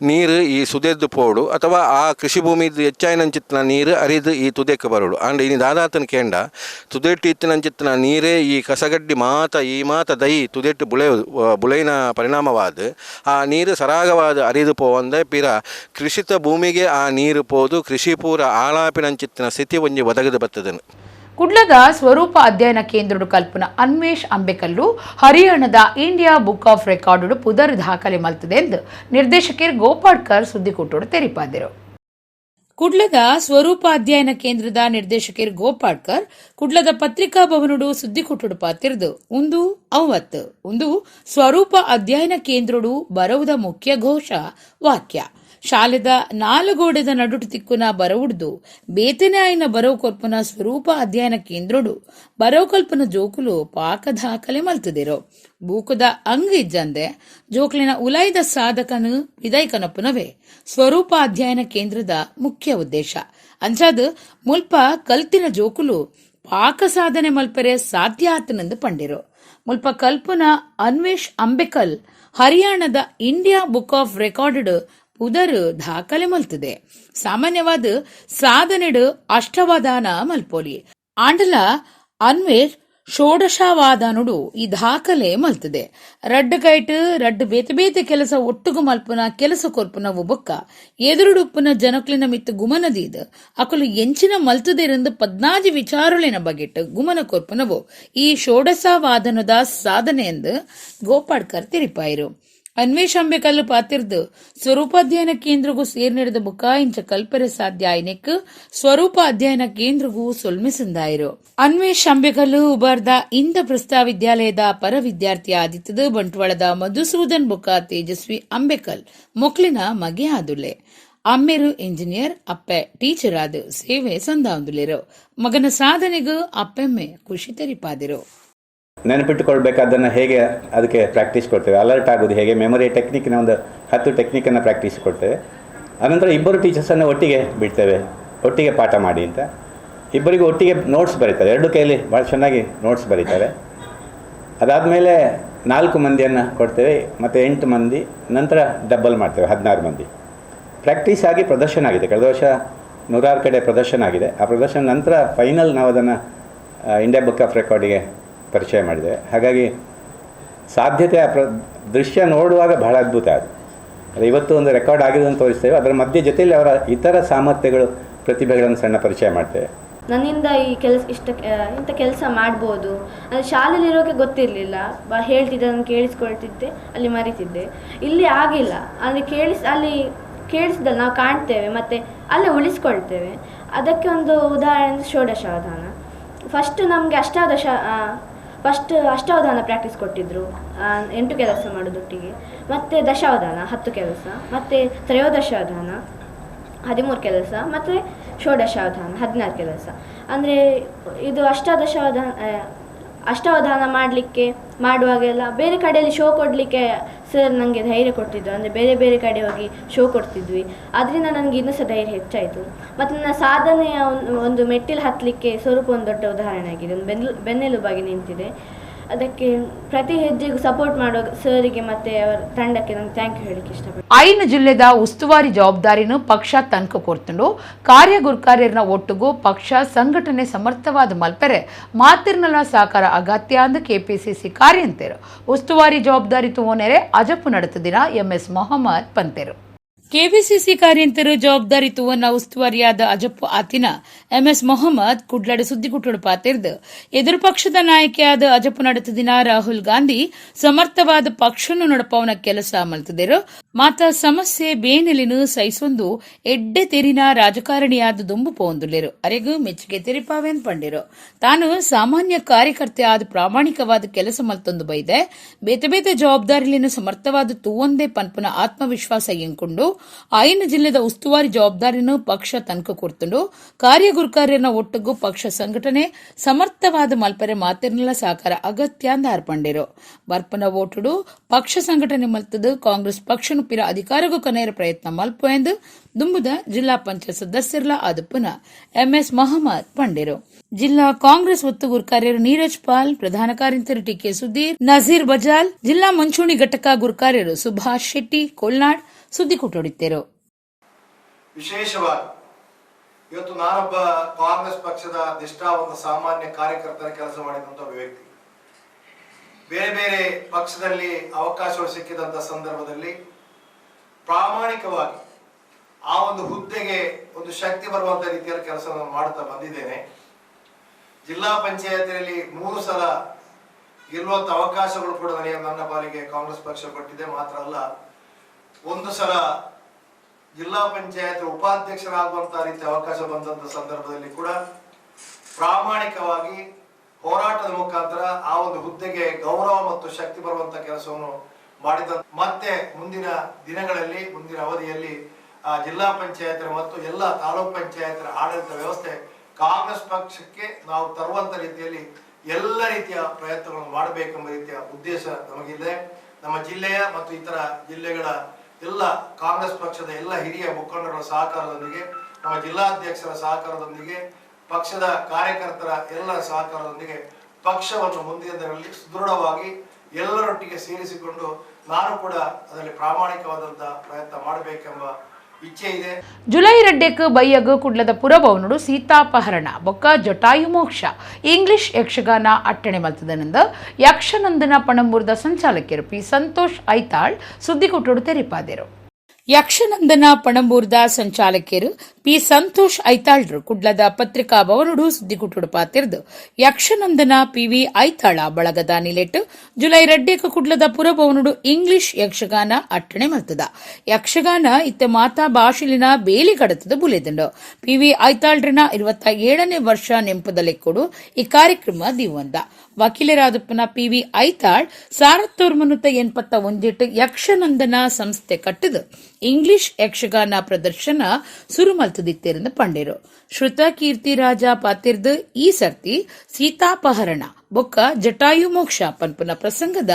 ನೀರು ಈ ಸುದೆದ್ದು ಪೋಡು ಅಥವಾ ಆ ಕೃಷಿ ಭೂಮಿದು ಹೆಚ್ಚಾಯಿನಂಚಿತ್ತಿನ ನೀರು ಅರಿದು ಈ ತುದೆಕ್ಕೆ ಬರೋಡು ಅಂಡ್ ಇನ್ನು ದಾದಾತನ ಕೇಂಡ ತುದೆಟ್ಟು ಇತ್ತಿನಂಚಿತ್ತಿನ ನೀರೇ ಈ ಕಸಗಡ್ಡಿ ಮಾತ ದೈ ತುದೆಟ್ಟು ಬುಳೆಯಿನ ಪರಿಣಾಮವಾದ ಆ ನೀರು ಸರಾಗವಾದ ಅರಿದು ಪೋವಂದೆ ಪಿರ ಕೃಷಿತ ಭೂಮಿಗೆ ಆ ನೀರು ಪೋದು ಕೃಷಿ ಪೂರ ಆಳಾಪಿನಂಚಿತ್ತಿನ ಸ್ಥಿತಿ ಒಂಜಿ ಒದಗದು ಬರ್ತದನು. ಕುಡ್ಲದ ಸ್ವರೂಪ ಅಧ್ಯಯನ ಕೇಂದ್ರಡು ಕಲ್ಪನ ಅನ್ವೇಷ್ ಅಂಬೆಕಲ್ಲು ಹರಿಯಾಣದ ಇಂಡಿಯಾ ಬುಕ್ ಆಫ್ ರೆಕಾರ್ಡ್ ಪುದರ್ ದಾಖಲೆ ಮಲ್ತದೆ ಎಂದು ನಿರ್ದೇಶಕರು ಗೋಪಾಡ್ಕರ್ ಸುದ್ದಿಕೋಟೋಡು ತೆರಿಪಾದರು. ಕುಡ್ಲದ ಸ್ವರೂಪ ಅಧ್ಯಯನ ಕೇಂದ್ರದ ನಿರ್ದೇಶಕರು ಗೋಪಾಡ್ಕರ್ ಕುಡ್ಲದ ಪತ್ರಿಕಾ ಭವನಡು ಸುದ್ದಿಕೋಟೋಡು ಪಾತಿರ್ದು ಒಂದು ಸ್ವರೂಪ ಅಧ್ಯಯನ ಕೇಂದ್ರಡು ಬರವುದ ಮುಖ್ಯ ಘೋಷ ವಾಕ್ಯ ಶಾಲೆದ ನಾಲಗೋಡೆದ ನಡುಟು ತಿಕ್ಕುನ ಬರವುಡ್ದು ಬೇತನೆ ಆಯ್ನ ಬರವು ಕೊಲ್ಪನ ಸ್ವರೂಪ ಅಧ್ಯಯನ ಕೇಂದ್ರಡು ಬರವು ಕಲ್ಪನ ಜೋಕುಲು ಪಾಕ ದಾಖಲೆ ಮಲ್ತದಿರೋ ಬೂಕದ ಅಂಗ ಇಜ್ಜಂದೆ ಜೋಕ್ಲಿನ ಉಲಾಯ್ದ ಸಾಧಕನು ವಿದೈಕನಪ್ಪನವೇ ಸ್ವರೂಪ ಅಧ್ಯಯನ ಕೇಂದ್ರದ ಮುಖ್ಯ ಉದ್ದೇಶ ಅಂಚಾದ ಮುಲ್ಪ ಕಲ್ತಿನ ಜೋಕುಲು ಪಾಕ ಸಾಧನೆ ಮಲ್ಪರೆ ಸಾಧ್ಯ ಆತನೆಂದು ಪಂಡಿರೋ ಮುಲ್ಪ ಕಲ್ಪನ ಅನ್ವೇಷ್ ಅಂಬೆಕಲ್ ಹರಿಯಾಣದ ಇಂಡಿಯಾ ಬುಕ್ ಆಫ್ ರೆಕಾರ್ಡ್ ಪುದರ್ ದಾಖಲೆ ಮಲ್ತದೆ. ಸಾಮಾನ್ಯವಾದ ಸಾಧನೆಡು ಅಷ್ಟವಾದಾನ ಮಲ್ಪೋಲಿ ಆಂಡಲ ಅನ್ವೇಷ್ ಷೋಡಶವಾದಾನುಡು ಈ ದಾಖಲೆ ಮಲ್ತದೆ. ರಡ್ಡ ಕೈಟ್ ರಡ್ಡ ಬೇತೆ ಬೇತೆ ಕೆಲಸ ಒಟ್ಟುಗು ಮಲ್ಪುನ ಕೆಲಸ ಕೊಲ್ಪುನ ಒಬ್ಬಕ್ಕ ಎದುರುಡುಪ್ಪುನ ಜನಕ್ಲಿನ ಮಿತ್ತು ಗುಮನದೀದ್ ಅಕಲು ಎಂಚಿನ ಮಲ್ತದೇರೆಂದು 14 ವಿಚಾರಳಿನ ಬಗೆಟ್ ಗುಮನ ಕೊಲ್ಪುನವು ಈ ಷೋಡಶವಾದನದ ಸಾಧನೆ ಎಂದು ಗೋಪಾಡ್ಕರ್ ತಿರಿಪಾಯಿರು. ಅನ್ವೇಷ್ ಅಂಬೆಕಲ್ಲು ಪಾತಿರ್ದು ಸ್ವರೂಪಾಧ್ಯಯನ ಕೇಂದ್ರಗೂ ಸೇರ್ನಿಡಿದ ಬುಕಾಯಿಂಚ ಕಲ್ಪರೆ ಸಾಧ್ಯ ಆಯ್ನೆಕ್ ಸ್ವರೂಪ ಅಧ್ಯಯನ ಕೇಂದ್ರಗೂ ಸೊಲ್ಮೆಸಿಂದಾಯಿರು. ಅನ್ವೇಷ್ ಅಂಬೆಕಲ್ಲು ಉಬರ್ದ ಇಂದ ಪ್ರಸ್ತಾವಿದ್ಯಾಲಯದ ಪರ ವಿದ್ಯಾರ್ಥಿ ಆದಿತ್ತದು ಬಂಟ್ವಾಳದ ಮಧುಸೂದನ್ ಬುಕಾ ತೇಜಸ್ವಿ ಅಂಬೆಕಲ್ ಮೊಕ್ಲಿನ ಮಗೆ ಆದುಲೆ ಅಮ್ಮೆರು ಇಂಜಿನಿಯರ್ ಅಪ್ಪೆ ಟೀಚರ್ ಆದ ಸೇವೆ ಸಂದಾವಂದುಲೆರು ಮಗನ ಸಾಧನೆಗೂ ಅಪ್ಪೆಮ್ಮೆ ಖುಷಿ ತೆರಿಪಾದಿರು. ನೆನಪಿಟ್ಟುಕೊಳ್ಬೇಕಾದನ್ನು ಹೇಗೆ ಅದಕ್ಕೆ ಪ್ರಾಕ್ಟೀಸ್ ಕೊಡ್ತೇವೆ, ಅಲರ್ಟ್ ಆಗೋದು ಹೇಗೆ, ಮೆಮೊರಿ ಟೆಕ್ನಿಕ್ನ ಒಂದು 10 ಟೆಕ್ನಿಕನ್ನು ಪ್ರಾಕ್ಟೀಸ್ ಕೊಡ್ತೇವೆ. ಆನಂತರ ಇಬ್ಬರು ಟೀಚರ್ಸನ್ನು ಒಟ್ಟಿಗೆ ಬಿಡ್ತೇವೆ, ಒಟ್ಟಿಗೆ ಪಾಠ ಮಾಡಿ ಅಂತ. ಇಬ್ಬರಿಗೂ ಒಟ್ಟಿಗೆ ನೋಟ್ಸ್ ಬರೀತಾರೆ, 2 ಕೈಲಿ ಭಾಳ ಚೆನ್ನಾಗಿ ನೋಟ್ಸ್ ಬರೀತಾರೆ. ಅದಾದಮೇಲೆ 4 ಮಂದಿಯನ್ನು ಕೊಡ್ತೇವೆ ಮತ್ತು 8 ಮಂದಿ ನಂತರ ಡಬ್ಬಲ್ ಮಾಡ್ತೇವೆ, 16 ಮಂದಿ. ಪ್ರಾಕ್ಟೀಸ್ ಆಗಿ ಪ್ರದರ್ಶನ ಆಗಿದೆ, ಕಳೆದ ವರ್ಷ 106 ಕಡೆ ಪ್ರದರ್ಶನ ಆಗಿದೆ. ಆ ಪ್ರದರ್ಶನ ನಂತರ ಫೈನಲ್ ನಾವು ಅದನ್ನು ಇಂಡಿಯಾ ಬುಕ್ ಆಫ್ ರೆಕಾರ್ಡಿಗೆ ಪರಿಚಯ ಮಾಡಿದೆ. ಹಾಗಾಗಿ ಸಾಧ್ಯತೆ ದೃಶ್ಯ ನೋಡುವಾಗ ಬಹಳ ಅದ್ಭುತ ಅದು ಇವತ್ತು ಒಂದು ರೆಕಾರ್ಡ್ ಆಗಿದೆ ಅಂತ ತೋರಿಸ್ತೇವೆ. ಅದರ ಮಧ್ಯೆ ಜೊತೆಯಲ್ಲಿ ಅವರ ಇತರ ಸಾಮರ್ಥ್ಯಗಳು ಪ್ರತಿಭೆಗಳನ್ನು ಸಣ್ಣ ಪರಿಚಯ ಮಾಡ್ತೇವೆ. ನನ್ನಿಂದ ಈ ಇಂಥ ಕೆಲಸ ಮಾಡ್ಬೋದು ಅಂದರೆ ಶಾಲೆಯಲ್ಲಿರೋಕ್ಕೆ ಗೊತ್ತಿರಲಿಲ್ಲ, ಹೇಳ್ತಿದ್ದೆ, ನಾನು ಕೇಳಿಸ್ಕೊಳ್ತಿದ್ದೆ, ಅಲ್ಲಿ ಮರಿತಿದ್ದೆ. ಇಲ್ಲಿ ಆಗಿಲ್ಲ, ಅಂದರೆ ಕೇಳಿಸಿದಲ್ಲಿ ನಾವು ಕಾಣ್ತೇವೆ ಮತ್ತು ಅಲ್ಲೇ ಉಳಿಸ್ಕೊಳ್ತೇವೆ. ಅದಕ್ಕೆ ಒಂದು ಉದಾಹರಣೆ ಷೋಡಶಾವಧಾನ. ಫಸ್ಟ್ ನಮಗೆ ಅಷ್ಟಾವಧಾನ ಪ್ರಾಕ್ಟೀಸ್ ಕೊಟ್ಟಿದ್ದರು, 8 ಕೆಲಸ ಮಾಡೋದೊಟ್ಟಿಗೆ. ಮತ್ತು ದಶಾವಧಾನ 10 ಕೆಲಸ, ಮತ್ತು ತ್ರಯೋದಶಾವಧಾನ 13 ಕೆಲಸ, ಮತ್ತು ಷೋಡಶಾವಧಾನ 16 ಕೆಲಸ. ಅಂದರೆ ಇದು ಅಷ್ಟಾವಧಾನ ಮಾಡುವಾಗೆಲ್ಲ ಬೇರೆ ಕಡೆಯಲ್ಲಿ ಶೋ ಕೊಡಲಿಕ್ಕೆ ಸರ್ ನನಗೆ ಧೈರ್ಯ ಕೊಡ್ತಿದ್ರು. ಅಂದರೆ ಬೇರೆ ಬೇರೆ ಕಡೆ ಹೋಗಿ ಶೋ ಕೊಡ್ತಿದ್ವಿ, ಅದರಿಂದ ನನಗೆ ಇನ್ನೂ ಸಹ ಧೈರ್ಯ ಹೆಚ್ಚಾಯಿತು. ಮತ್ತು ನನ್ನ ಸಾಧನೆಯ ಒಂದು ಮೆಟ್ಟಿಲು ಹತ್ತಲಿಕ್ಕೆ ಸ್ವರೂಪ ಒಂದು ದೊಡ್ಡ ಉದಾಹರಣೆ ಆಗಿದೆ, ಒಂದು ಬೆನ್ನೆಲುಬಾಗಿ ನಿಂತಿದೆ. ಅದಕ್ಕೆ ಪ್ರತಿ ಹೆಜ್ಜೆಗೂ ಸಪೋರ್ಟ್ ಮಾಡೋ ಸರಿಗೆ ಮತ್ತು ಅವರ ತಂಡಕ್ಕೆ ನಾನು ಥ್ಯಾಂಕ್ ಯು ಹೇಳಲಿಕ್ಕೆ ಇಷ್ಟಪಡ್ತೀನಿ. ಐನ ಜಿಲ್ಲೆದ ಉಸ್ತುವಾರಿ ಜವಾಬ್ದಾರಿನ ಪಕ್ಷ ತನಕ ಕೊಡ್ತುಂಡು ಕಾರ್ಯಗುರ್ಕಾರ್ಯರ್ನ ಒಟ್ಟುಗೂ ಪಕ್ಷ ಸಂಘಟನೆ ಸಮರ್ಥವಾದ ಮಲ್ಪೆರೆ ಮಾತಿರ್ನಲ ಸಹಕಾರ ಅಗತ್ಯ ಅಂದ ಕೆಪಿಸಿಸಿ ಕಾರ್ಯಂತೇರು ಉಸ್ತುವಾರಿ ಜವಾಬ್ದಾರಿ ತೂವನೆರೆ ಅಜಪ್ಪು ನಡೆತದಿನ ಎಂಎಸ್ ಮೊಹಮ್ಮದ್ ಪಂತೇರು. ಕೆಪಿಸಿಸಿ ಕಾರ್ಯಂತರು ಜವಾಬ್ದಾರಿ ತೂವನ್ನ ಉಸ್ತುವಾರಿಯಾದ ಅಜಪ್ಪು ಆತಿನ ಎಂಎಸ್ ಮೊಹಮ್ಮದ್ ಕುಡ್ಲಡ ಸುದ್ದಿಗುಟ್ಟುಡು ಪಾತಿರ್ದು ಎದುರು ಪಕ್ಷದ ನಾಯಕಿಯಾದ ಅಜಪ್ಪು ನಡೆತದಿನ ರಾಹುಲ್ ಗಾಂಧಿ ಸಮರ್ಥವಾದ ಪಕ್ಷನು ನಡಪವನ ಕೆಲಸ ಮಲ್ತದಿರು ಮಾತ ಸಮಸ್ಯೆ ಬೇನೆಲಿನು ಸೈಸೊಂದು ಎಡ್ಡೆ ತೆರಿನ ರಾಜಕಾರಣಿಯಾದ ದುಂಬು ಪೋಂದುಲೆರು ಅರೆಗೂ ಮೆಚ್ಚುಗೆ ತೆರಿಪಾವೆನ್ ಪಂಡಿರು. ತಾನು ಸಾಮಾನ್ಯ ಕಾರ್ಯಕರ್ತೆ ಆದ ಪ್ರಾಮಾಣಿಕವಾದ ಕೆಲಸ ಮಲ್ತೊಂದು ಬೈದೆ ಬೇತೆ ಬೇತೆ ಜವಾಬ್ದಾರಿಲಿನ ಸಮರ್ಥವಾದ ತೂವೊಂದೇ ಪನ್ಪುನ ಆತ್ಮವಿಶ್ವಾಸ ಎಂಕೊಂಡು ಐನ ಜಿಲ್ಲೆದ ಉಸ್ತುವಾರಿ ಜವಾಬ್ದಾರಿಯನ್ನು ಪಕ್ಷ ತನಕ ಕೊಡ್ತುಂಡು ಕಾರ್ಯಗುರ್ಕಾರ್ಯನ ಒಟ್ಟುಗೂ ಪಕ್ಷ ಸಂಘಟನೆ ಸಮರ್ಥವಾದ ಮಲ್ಪರೆ ಮಾತಿರ್ನಲ ಸಹಕಾರ ಅಗತ್ಯ ಅಂದ ಅರ್ಪಂಡಿರು. ಬರ್ಪನ ಓಟುಡು ಪಕ್ಷ ಸಂಘಟನೆ ಮಲ್ತದು ಕಾಂಗ್ರೆಸ್ ಪಕ್ಷನು ಪಿರ ಅಧಿಕಾರಗೂ ಕನೆಯರ ಪ್ರಯತ್ನ ಮಲ್ಪ ಎಂದು ದುಂಬುದ ಜಿಲ್ಲಾ ಪಂಚಾಯತ್ ಸದಸ್ಯರ್ಲ ಆದುಪ್ಪುನ ಎಂಎಸ್ ಮೊಹಮ್ಮದ್ ಪಂಡಿರು. ಜಿಲ್ಲಾ ಕಾಂಗ್ರೆಸ್ ಒತ್ತುಗುರ್ಕಾರ್ಯರು ನೀರಜ್ ಪಾಲ್, ಪ್ರಧಾನ ಕಾರ್ಯಂತರು ಟಿಕೆ ಸುಧೀರ್, ನಜೀರ್ ಬಜಾಲ್, ಜಿಲ್ಲಾ ಮುಂಚೂಣಿ ಘಟಕ ಗುರ್ಕಾರ್ಯರು ಸುಭಾಷ್ ಶೆಟ್ಟಿ ಕೋಲ್ನಾಡ್ ಸುದ್ದಿ ಕೊಟ್ಟೊಡಿದ್ದರು. ವಿಶೇಷವಾಗಿ ಇವತ್ತು ನಾನೊಬ್ಬ ಕಾಂಗ್ರೆಸ್ ಪಕ್ಷದ ನಿಷ್ಠಾವಂತ ಸಾಮಾನ್ಯ ಕಾರ್ಯಕರ್ತರ ಕೆಲಸ ಮಾಡಿದಂಥ ವ್ಯಕ್ತಿ. ಬೇರೆ ಬೇರೆ ಪಕ್ಷದಲ್ಲಿ ಅವಕಾಶಗಳು ಸಿಕ್ಕಿದಂಥ ಸಂದರ್ಭದಲ್ಲಿ ಪ್ರಾಮಾಣಿಕವಾಗಿ ಆ ಒಂದು ಹುದ್ದೆಗೆ ಒಂದು ಶಕ್ತಿ ಬರುವಂತ ರೀತಿಯಲ್ಲಿ ಕೆಲಸ ಮಾಡುತ್ತಾ ಬಂದಿದ್ದೇನೆ. ಜಿಲ್ಲಾ ಪಂಚಾಯತಿಯಲ್ಲಿ 3 ಸಲ ಗೆಲ್ಲುವಂತ ಅವಕಾಶಗಳು ಕೂಡ ನನ್ನ ಪಾಲಿಗೆ ಕಾಂಗ್ರೆಸ್ ಪಕ್ಷ ಕೊಟ್ಟಿದೆ. ಮಾತ್ರ ಅಲ್ಲ, 1 ಸಲ ಜಿಲ್ಲಾ ಪಂಚಾಯತ್ ಉಪಾಧ್ಯಕ್ಷರಾಗುವಂತಹ ರೀತಿಯ ಅವಕಾಶ ಬಂದಂತ ಸಂದರ್ಭದಲ್ಲಿ ಕೂಡ ಪ್ರಾಮಾಣಿಕವಾಗಿ ಹೋರಾಟದ ಮುಖಾಂತರ ಆ ಒಂದು ಹುದ್ದೆಗೆ ಗೌರವ ಮತ್ತು ಶಕ್ತಿ ಬರುವಂತ ಕೆಲಸವನ್ನು ಮಾಡಿದ. ಮತ್ತೆ ಮುಂದಿನ ದಿನಗಳಲ್ಲಿ, ಮುಂದಿನ ಅವಧಿಯಲ್ಲಿ ಜಿಲ್ಲಾ ಪಂಚಾಯತ್ ಮತ್ತು ಎಲ್ಲ ತಾಲೂಕ್ ಪಂಚಾಯತ್ ಆಡಳಿತ ವ್ಯವಸ್ಥೆ ಕಾಂಗ್ರೆಸ್ ಪಕ್ಷಕ್ಕೆ ನಾವು ತರುವಂತ ರೀತಿಯಲ್ಲಿ ಎಲ್ಲ ರೀತಿಯ ಪ್ರಯತ್ನಗಳನ್ನು ಮಾಡಬೇಕೆಂಬ ರೀತಿಯ ಉದ್ದೇಶ ನಮಗಿದೆ. ನಮ್ಮ ಜಿಲ್ಲೆಯ ಮತ್ತು ಇತರ ಜಿಲ್ಲೆಗಳ ಎಲ್ಲ ಕಾಂಗ್ರೆಸ್ ಪಕ್ಷದ ಎಲ್ಲ ಹಿರಿಯ ಮುಖಂಡರ ಸಹಕಾರದೊಂದಿಗೆ, ನಮ್ಮ ಜಿಲ್ಲಾಧ್ಯಕ್ಷರ ಸಹಕಾರದೊಂದಿಗೆ, ಪಕ್ಷದ ಕಾರ್ಯಕರ್ತರ ಎಲ್ಲ ಸಹಕಾರದೊಂದಿಗೆ ಪಕ್ಷವನ್ನು ಮುಂದಿನ ದಿನಗಳಲ್ಲಿ ಸುದೃಢವಾಗಿ ಎಲ್ಲರೊಟ್ಟಿಗೆ ಸೇರಿಸಿಕೊಂಡು ನಾನು ಕೂಡ ಅದರಲ್ಲಿ ಪ್ರಾಮಾಣಿಕವಾದಂತಹ ಪ್ರಯತ್ನ ಮಾಡಬೇಕೆಂಬ ಇಚ್ಛೆ ಇದೆ. ಜುಲೈ 2ಕ್ಕೆ ಬಯ್ಯಗ ಕುಡ್ಲದ ಪುರಭವನುಡು ಸೀತಾಪಹರಣ ಬೊಕ್ಕ ಜಟಾಯು ಮೋಕ್ಷ ಇಂಗ್ಲಿಷ್ ಯಕ್ಷಗಾನ ಅಟ್ಟಣೆ ಮಲ್ತದನಿಂದ ಯಕ್ಷನಂದನ ಪಣಂಬೂರ್ದ ಸಂಚಾಲಕರು ಪಿ ಸಂತೋಷ್ ಐತಾಳ್ ಸುದ್ದಿಕೊಟ್ಟೋಡು ತೆರಿಪಾದರು. ಯಕ್ಷನಂದನ ಪಣಂಬೂರ್ದ ಸಂಚಾಲಕರು ಪಿ ಸಂತೋಷ್ ಐತಾಳ್ರು ಕುಡ್ಲದ ಪತ್ರಿಕಾ ಭವನುಡು ಸುದ್ದಿಗುಟ್ಟುಡು ಪಾತಿರ್ದು ಯಕ್ಷನಂದನ ಪಿವಿ ಐತಾಳ ಬಳಗದ ನಿಲೆಟ್ಟು ಜುಲೈ 2ಕ್ಕೆ ಕುಡ್ಲದ ಪುರಭವನುಡು ಇಂಗ್ಲಿಷ್ ಯಕ್ಷಗಾನ ಅಟ್ಟಣೆ ಮಲ್ತದ. ಯಕ್ಷಗಾನ ಇತ್ತ ಮಾತಾ ಭಾಷಿಲಿನ ಬೇಲಿ ಕಡತದ ಬುಲೆದಂಡು ಪಿವಿ ಐತಾಳ್ರನ 27ನೇ ವರ್ಷ ನೆಂಪುದಲೆಕ್ಕೊಡು ಈ ಕಾರ್ಯಕ್ರಮ ದಿವಂದ ವಕೀಲರಾದಪ್ಪನ ಪಿವಿ ಐತಾಳ್ 1981 ಯಕ್ಷನಂದನ ಸಂಸ್ಥೆ ಕಟ್ಟದು ಇಂಗ್ಲಿಷ್ ಯಕ್ಷಗಾನ ಪ್ರದರ್ಶನ ಸುರುಮಲ್ತದಿತ್ತೇರೆಂದು ಪಂಡೇರು. ಶ್ರುತ ಕೀರ್ತಿರಾಜ ಪಾತಿರ್ದು ಈ ಸರ್ತಿ ಸೀತಾಪಹರಣ ಬೊಕ್ಕ ಜಟಾಯು ಮೋಕ್ಷ ಪನ್ಪುನ ಪ್ರಸಂಗದ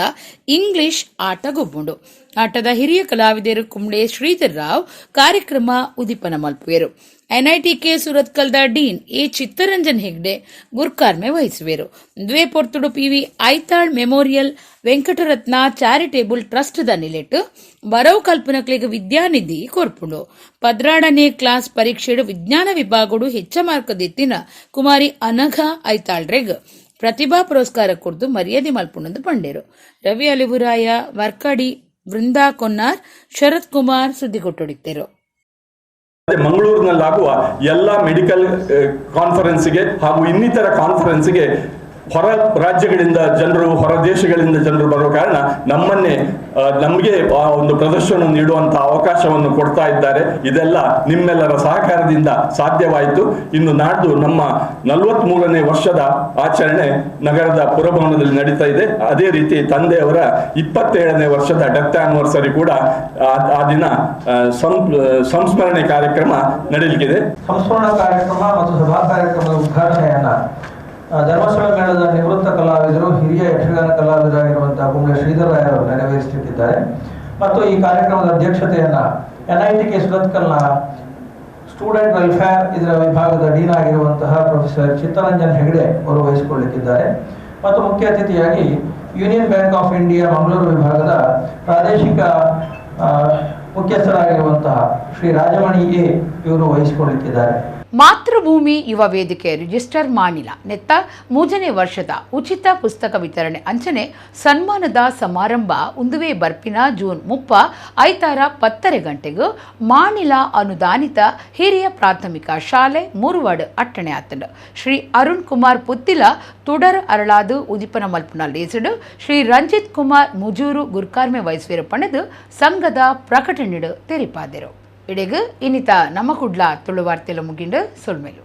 ಇಂಗ್ಲಿಷ್ ಆಟ ಗೊಬ್ಬುಂಡು. ಆಟದ ಹಿರಿಯ ಕಲಾವಿದರು ಕುಂಬ್ಳೆ ಶ್ರೀಧರ್ ರಾವ್ ಕಾರ್ಯಕ್ರಮ ಉದಿಪನ ಮಲ್ಪುವೆರು. NITK ಸುರತ್ಕಲ್ದ ಡೀನ್ ಎ ಚಿತ್ತರಂಜನ್ ಹೆಗ್ಡೆ ಗುರ್ಕಾರ್ಮೆ ವಹಿಸುವೆರು. ದ್ವೇ ಪೊರ್ತುಡು PV Aithal memorial Venkataratna charitable trust ದ ನಿಲೆಟ್ಟು ಬರವು ಕಲ್ಪನಕ್ಲೆಗ್ ವಿದ್ಯಾನಿಧಿ ಕೊರ್ಪುಂಡು. 12ನೇ ಕ್ಲಾಸ್ ಪರೀಕ್ಷೆಡು ವಿಜ್ಞಾನ ವಿಭಾಗಡು ಹೆಚ್ಚ ಮಾರ್ಕ್ ದಿತ್ತಿನ ಕುಮಾರಿ ಅನಘ ಐತಾಳ್ರೆಗ್ ಪ್ರತಿಭಾ ಪುರಸ್ಕಾರ ಕುರಿತು ಮರ್ಯಾದೆ ಮಲ್ಪುಂಡು ಪಂಡೇರು. ರವಿ ಅಲಿವುರಾಯ, ವರ್ಕಾಡಿ, ವೃಂದಾ ಕೊನ್ನಾರ್, ಶರತ್ ಕುಮಾರ್ ಸುದ್ದಿಗೊಟ್ಟೊಡಿತ್ತರು. ಮಂಗಳೂರಿನಲ್ಲಾಗುವ ಎಲ್ಲ ಮೆಡಿಕಲ್ ಕಾನ್ಫರೆನ್ಸ್ಗೆ ಹಾಗೂ ಇನ್ನಿತರ ಕಾನ್ಫರೆನ್ಸ್ಗೆ ಹೊರ ರಾಜ್ಯಗಳಿಂದ ಜನರು, ಹೊರ ದೇಶಗಳಿಂದ ಜನರು ಬರುವ ಕಾರಣ ನಮಗೆ ಆ ಒಂದು ಪ್ರದರ್ಶನ ನೀಡುವಂತಹ ಅವಕಾಶವನ್ನು ಕೊಡ್ತಾ ಇದ್ದಾರೆ. ಇದೆಲ್ಲ ನಿಮ್ಮೆಲ್ಲರ ಸಹಕಾರದಿಂದ ಸಾಧ್ಯವಾಯಿತು. ಇನ್ನು ನಾಡ್ದು ನಮ್ಮ 43ನೇ ವರ್ಷದ ಆಚರಣೆ ನಗರದ ಪುರಭವನದಲ್ಲಿ ನಡೀತಾ ಇದೆ. ಅದೇ ರೀತಿ ತಂದೆಯವರ 27ನೇ ವರ್ಷದ ಡೆತ್ ಆನಿವರ್ಸರಿ ಕೂಡ ಆ ದಿನ ಸಂಸ್ಮರಣೆ ಕಾರ್ಯಕ್ರಮ ನಡೆಯಲಿದೆ. ಸಂಸ್ಮರಣ ಕಾರ್ಯಕ್ರಮ ಮತ್ತು ಸಭಾ ಕಾರ್ಯಕ್ರಮದ ಉದ್ಘಾಟನೆಯನ್ನ ಧರ್ಮಸ್ಥಳ ಮೇಳದ ನಿವೃತ್ತ ಕಲಾವಿದರು, ಹಿರಿಯ ಯಕ್ಷಗಾನ ಕಲಾವಿದರಾಗಿರುವಂತಹ ಕುಂಬ್ಳೆ ಶ್ರೀಧರ್ ರಾಯರು ನೆರವೇರಿಸಲಿದ್ದಾರೆ. ಮತ್ತು ಈ ಕಾರ್ಯಕ್ರಮದ ಅಧ್ಯಕ್ಷತೆಯನ್ನ NITK ಸುರತ್ಕಲ್ನ ಸ್ಟೂಡೆಂಟ್ ವೆಲ್ಫೇರ್ ಇದರ ವಿಭಾಗದ ಡೀನ್ ಆಗಿರುವಂತಹ ಪ್ರೊಫೆಸರ್ ಚಿತ್ತರಂಜನ್ ಹೆಗ್ಡೆ ಅವರು ವಹಿಸಿಕೊಳ್ಳಲಿದ್ದಾರೆ. ಮತ್ತು ಮುಖ್ಯ ಅತಿಥಿಯಾಗಿ union bank of India Mangaluru ವಿಭಾಗದ ಪ್ರಾದೇಶಿಕ ಮುಖ್ಯಸ್ಥರಾಗಿರುವಂತಹ ಶ್ರೀ ರಾಜಮಣಿ ಎ ಇವರು ವಹಿಸಿಕೊಳ್ಳಲಿದ್ದಾರೆ. ಮಾತೃಭೂಮಿ ಯುವ ವೇದಿಕೆ ರಿಜಿಸ್ಟರ್ ಮಾಡಿಲ್ಲ ನೆತ್ತ 3ನೇ ವರ್ಷದ ಉಚಿತ ಪುಸ್ತಕ ವಿತರಣೆ ಅಂಚನೆ ಸನ್ಮಾನದ ಸಮಾರಂಭ ಉಂದುವೆ ಬರ್ಪಿನ ಜೂನ್ 30 10 ಗಂಟೆಗೂ ಮಾಣಿಲ ಅನುದಾನಿತ ಹಿರಿಯ ಪ್ರಾಥಮಿಕ ಶಾಲೆ ಮೂರುವಾಡು ಅಟ್ಟಣೆ ಆತಂಡು. ಶ್ರೀ ಅರುಣ್ ಕುಮಾರ್ ಪುತ್ತಿಲ ತುಡರ್ ಅರಳಾದು ಉದಿಪನ ಮಲ್ಪುನ ಲೇಸಡು ಶ್ರೀ ರಂಜಿತ್ ಕುಮಾರ್ ಮುಜೂರು ಗುರ್ಕಾರ್ಮೆ ವಹಿಸುವಿರ ಪಣದು ಸಂಘದ ಪ್ರಕಟಣೆಡು ತೆರಿಪಾದರು. ಇಡೆಗು ಇನ್ನಿತ ನಮ್ಮ ಕುಡ್ಲ ತುಳುವಾರ್ತೆಲ ಮುಗಿಂಡು ಸೊಲ್ಮೆಲು.